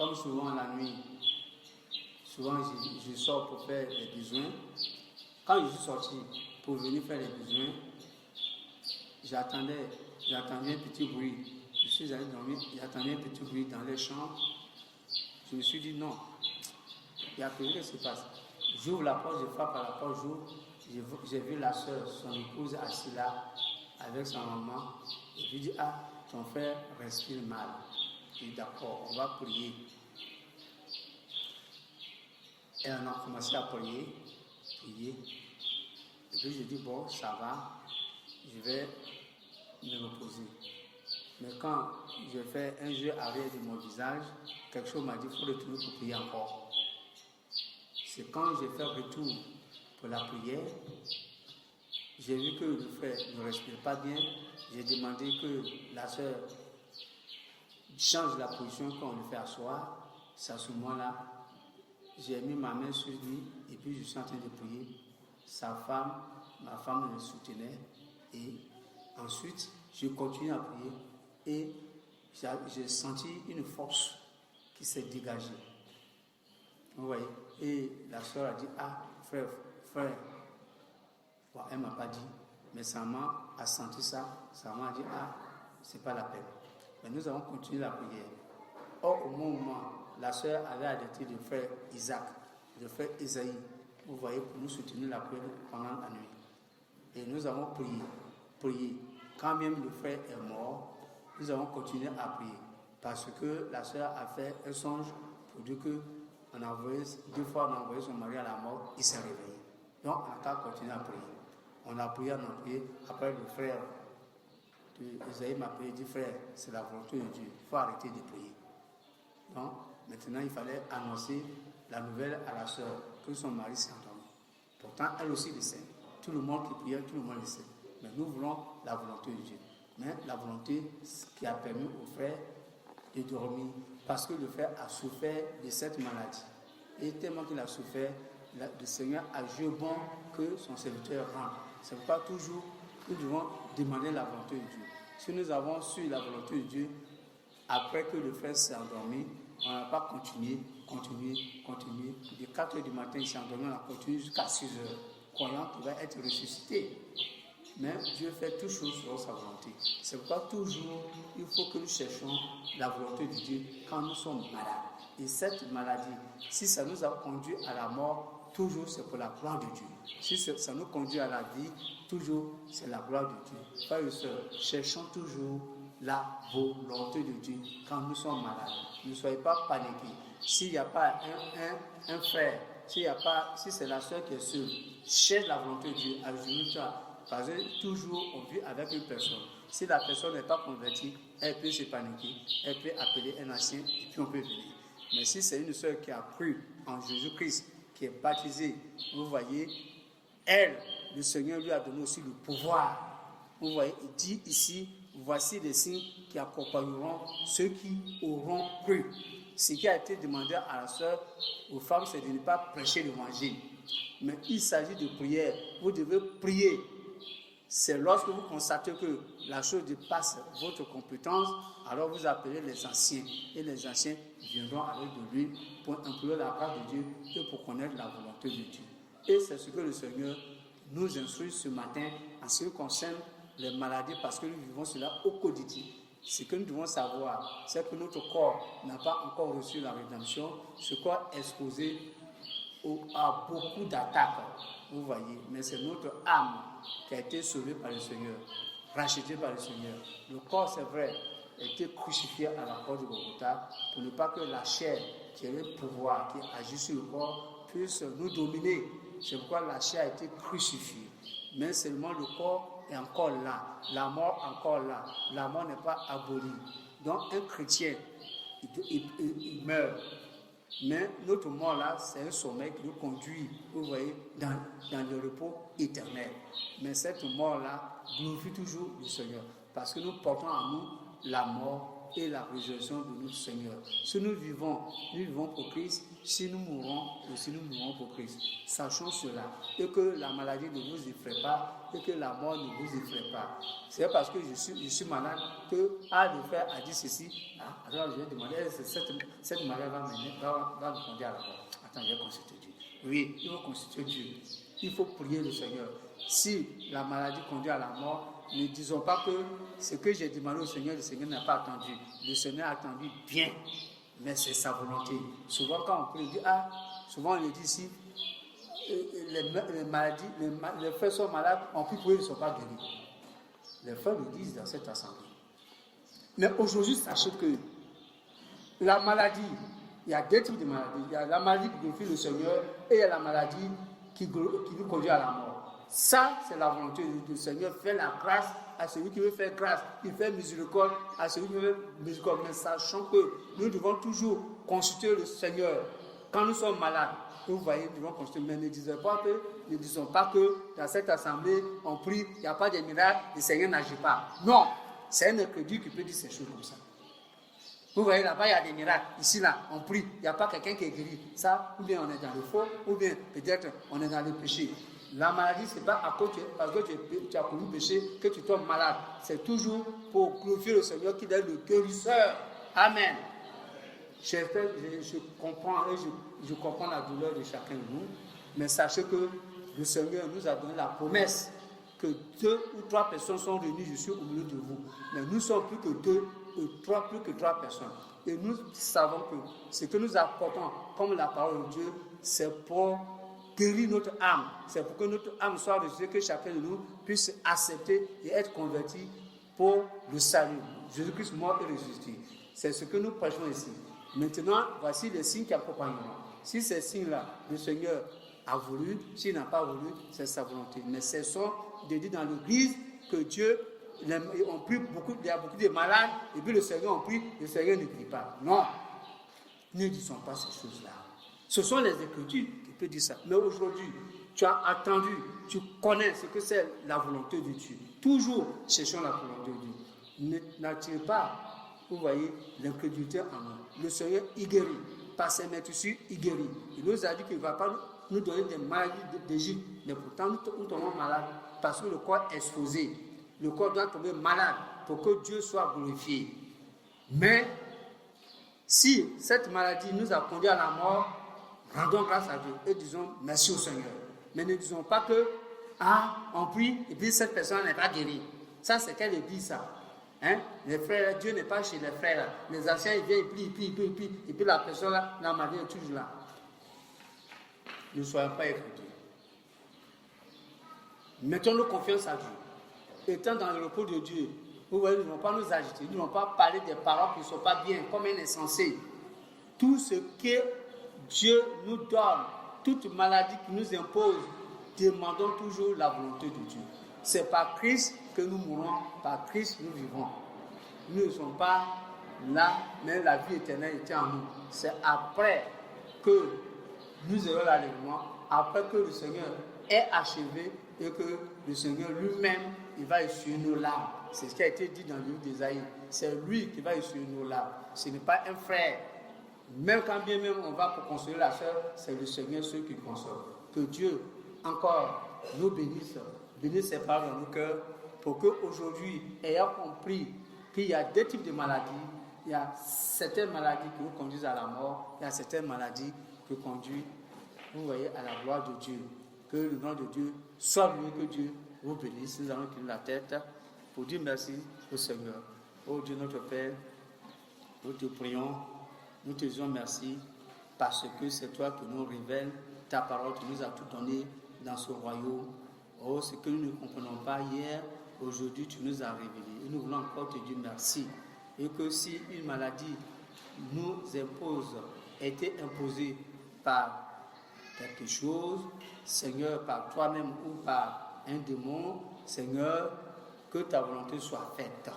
comme souvent la nuit, souvent je sors pour faire les besoins. Quand je suis sorti pour venir faire les besoins, j'attendais un petit bruit. Je suis allé dormir, j'attendais un petit bruit dans les chambres. Je me suis dit non, il y a quelque chose qui se passe. J'ouvre la porte, je frappe à la porte, j'ai vu la soeur, son épouse assise là, avec sa maman. Et je lui dis, ah, ton frère respire mal. Je dis, d'accord, on va prier. Et on a commencé à prier. Et puis je dis, bon, ça va, je vais me reposer. Mais quand je fais un jeu arrière de mon visage, quelque chose m'a dit, il faut retourner pour prier encore. C'est quand j'ai fait retour pour la prière, j'ai vu que le frère ne respire pas bien. J'ai demandé que la soeur change la position qu'on le fait asseoir. C'est à ce moment-là, j'ai mis ma main sur lui et puis je suis en train de prier. Ma femme le soutenait et ensuite, je continue à prier et j'ai senti une force qui s'est dégagée. Vous voyez? Et la soeur a dit, ah, frère, bon, elle ne m'a pas dit, mais sa maman a senti ça. Sa maman a dit, ah, c'est pas la peine. Mais nous avons continué la prière. Or, au moment, la soeur avait alerté le frère Isaac, le frère Isaïe, vous voyez, pour nous soutenir la prière pendant la nuit. Et nous avons prié. Quand même le frère est mort, nous avons continué à prier. Parce que la soeur a fait un songe pour dire que deux fois on a envoyé son mari à la mort, il s'est réveillé. Donc on a continué à prier. On a prié. Après le frère Isaïe m'a prié, il dit, frère, c'est la volonté de Dieu, il faut arrêter de prier. Donc maintenant il fallait annoncer la nouvelle à la soeur que son mari s'est endormi. Pourtant elle aussi le sait. Tout le monde qui priait, tout le monde le sait. Mais nous voulons la volonté de Dieu. Mais la volonté qui a permis au frère de dormir, parce que le frère a souffert de cette maladie. Et tellement qu'il a souffert, le Seigneur a jugé bon que son serviteur rentre. C'est pourquoi toujours nous devons demander la volonté de Dieu. Si nous avons su la volonté de Dieu, après que le frère s'est endormi, on n'a pas continué. De 4 h du matin, il s'est endormi, on a continué jusqu'à 6 h, croyant qu'il va être ressuscité. Mais Dieu fait toutes choses selon sa volonté. C'est pourquoi toujours, il faut que nous cherchions la volonté de Dieu quand nous sommes malades. Et cette maladie, si ça nous a conduit à la mort, toujours c'est pour la gloire de Dieu. Si ça nous conduit à la vie, toujours c'est la gloire de Dieu. Frères et sœurs, cherchons toujours la volonté de Dieu quand nous sommes malades. Ne soyez pas paniqués. S'il n'y a pas un frère, si c'est la sœur qui est seule, cherche la volonté de Dieu, ajoute-toi. Parce que toujours on vit avec une personne. Si la personne n'est pas convertie, elle peut se paniquer, elle peut appeler un ancien et puis on peut venir. Mais si c'est une sœur qui a cru en Jésus-Christ, qui est baptisée, vous voyez, elle, le Seigneur lui a donné aussi le pouvoir. Vous voyez, il dit ici, voici les signes qui accompagneront ceux qui auront cru. Ce qui a été demandé à la sœur, aux femmes, c'est de ne pas prêcher l'évangile. Mais il s'agit de prière. Vous devez prier. C'est lorsque vous constatez que la chose dépasse votre compétence, alors vous appelez les anciens. Et les anciens viendront avec de lui pour implorer la grâce de Dieu et pour connaître la volonté de Dieu. Et c'est ce que le Seigneur nous instruit ce matin en ce qui concerne les maladies, parce que nous vivons cela au quotidien. Ce que nous devons savoir, c'est que notre corps n'a pas encore reçu la rédemption. Ce corps est exposé à beaucoup d'attaques, vous voyez, mais c'est notre âme qui a été sauvée par le Seigneur, rachetée par le Seigneur. Le corps, c'est vrai, a été crucifié à la croix de Golgotha pour ne pas que la chair, qui a le pouvoir, qui agit sur le corps, puisse nous dominer. C'est pourquoi la chair a été crucifiée. Mais seulement le corps est encore là, la mort encore là, la mort n'est pas abolie. Donc un chrétien, il meurt. Mais notre mort là, c'est un sommeil qui nous conduit, vous voyez, dans le repos éternel. Mais cette mort là glorifie toujours le Seigneur, parce que nous portons en nous la mort et la résurrection de notre Seigneur. Si nous vivons pour Christ. Si nous mourons, aussi nous mourons pour Christ. Sachons cela. Et que la maladie ne vous effraie pas. Et que la mort ne vous effraie pas. C'est parce que je suis malade que le frère a dit ceci. Alors je vais demander, cette maladie va me conduire à la mort. Attends, je vais consulter Dieu. Oui, il faut consulter Dieu. Il faut prier le Seigneur. Si la maladie conduit à la mort, ne disons pas que ce que j'ai demandé au Seigneur, le Seigneur n'a pas attendu. Le Seigneur a attendu bien, mais c'est sa volonté. Souvent, quand on peut dire, souvent on le dit ici, les maladies, les frères sont malades, on peut prier, ils ne sont pas guéris. Les frères le disent dans cette assemblée. Mais aujourd'hui, sachez que la maladie, il y a deux types de maladies. Il y a la maladie qui glorifie le Seigneur et il y a la maladie qui nous conduit à la mort. Ça, c'est la volonté du Seigneur. Fait la grâce à celui qui veut faire grâce. Il fait miséricorde à celui qui veut miséricorde. Mais sachant que nous devons toujours consulter le Seigneur quand nous sommes malades. Vous voyez, nous devons consulter. Mais ne disons pas que dans cette assemblée, on prie, il n'y a pas de miracles, le Seigneur n'agit pas. Non, c'est un incrédule qui peut dire ces choses comme ça. Vous voyez, là-bas, il y a des miracles. Ici, là, on prie. Il n'y a pas quelqu'un qui est guéri. Ça, ou bien on est dans le faux, ou bien peut-être on est dans le péché. La maladie, ce n'est pas à cause parce que tu as commis le péché que tu tombes malade. C'est toujours pour glorifier le Seigneur qui est le guérisseur. Amen. Je comprends et je comprends la douleur de chacun de nous. Mais sachez que le Seigneur nous a donné la promesse que 2 ou 3 personnes sont réunies, je suis au milieu de vous. Mais nous sommes plus que 2 ou 3, plus que 3 personnes. Et nous savons que ce que nous apportons comme la parole de Dieu, c'est pour guérir notre âme. C'est pour que notre âme soit ressuscitée, que chacun de nous puisse accepter et être converti pour le salut. Jésus-Christ mort et ressuscité. C'est ce que nous prêchons ici. Maintenant, voici les signes qui accompagneront. Si ces signes-là, le Seigneur a voulu, s'il n'a pas voulu, c'est sa volonté. Mais cessons de dire dans l'Église que Dieu, on prie beaucoup, il y a beaucoup de malades, et puis le Seigneur, on prie, le Seigneur ne prie pas. Non, ne disons pas ces choses-là. Ce sont les Écritures qui peuvent dire ça. Mais aujourd'hui, tu as attendu, tu connais ce que c'est la volonté de Dieu. Toujours cherchons la volonté de Dieu. N'attirez pas, vous voyez, l'incrédulité en nous. Le Seigneur, il guérit. Par ses maîtresses, il guérit. Il nous a dit qu'il ne va pas nous donner des maladies d'Égypte. Mais pourtant, nous tombons malades parce que le corps est exposé. Le corps doit tomber malade pour que Dieu soit glorifié. Mais si cette maladie nous a conduit à la mort, rendons grâce à Dieu et disons merci au Seigneur. Mais ne disons pas que, on prie et puis cette personne n'est pas guérie. Ça, c'est qu'elle dit ça. Les frères, Dieu n'est pas chez les frères. Les anciens, ils viennent, ils plient. Et puis la personne, là, la maladie est toujours là. Ne soyons pas effrayés. Mettons-nous confiance à Dieu. Étant dans le repos de Dieu, vous voyez, ils ne vont pas nous agiter. Ils ne vont pas parler des paroles qui ne sont pas bien, comme un insensé. Tout ce que Dieu nous donne, toute maladie qui nous impose, demandons toujours la volonté de Dieu. C'est par Christ que nous mourons, par Christ nous vivons. Nous ne sommes pas là, mais la vie éternelle était en nous. C'est après que nous aurons l'enlèvement, après que le Seigneur ait achevé et que le Seigneur lui-même, il va essuyer nos larmes. C'est ce qui a été dit dans le livre d'Ésaïe. C'est lui qui va essuyer nos larmes. Ce n'est pas un frère. Même quand bien même on va pour consoler la sœur, c'est le Seigneur ceux qui consolent. Que Dieu encore nous bénisse ses paroles dans nos cœurs, pour qu'aujourd'hui, ayant compris qu'il y a deux types de maladies, il y a certaines maladies qui vous conduisent à la mort, il y a certaines maladies qui conduisent, vous voyez, à la gloire de Dieu. Que le nom de Dieu soit loué, que Dieu vous bénisse. Nous allons tenir la tête pour dire merci au Seigneur. Oh Dieu notre Père, nous te prions, nous te disons merci parce que c'est toi qui nous révèles ta parole, tu nous as tout donné dans ce royaume. Oh, ce que nous ne comprenons pas hier, aujourd'hui tu nous as révélé. Et nous voulons encore te dire merci. Et que si une maladie nous impose, a été imposée par quelque chose, Seigneur, par toi-même ou par un démon, Seigneur, que ta volonté soit faite.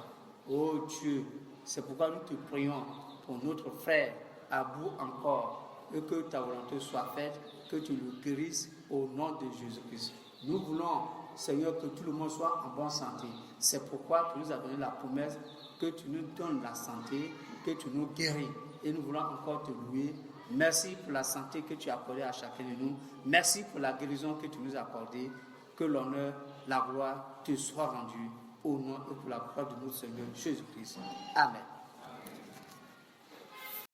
Oh Dieu, c'est pourquoi nous te prions pour notre frère à bout encore, et que ta volonté soit faite, que tu le guérisses au nom de Jésus-Christ. Nous voulons Seigneur, que tout le monde soit en bonne santé. C'est pourquoi tu nous as donné la promesse que tu nous donnes la santé, que tu nous guéris. Et nous voulons encore te louer. Merci pour la santé que tu as accordée à chacun de nous. Merci pour la guérison que tu nous as accordée. Que l'honneur, la gloire te soit rendue au nom et pour la gloire de notre Seigneur Jésus-Christ. Amen.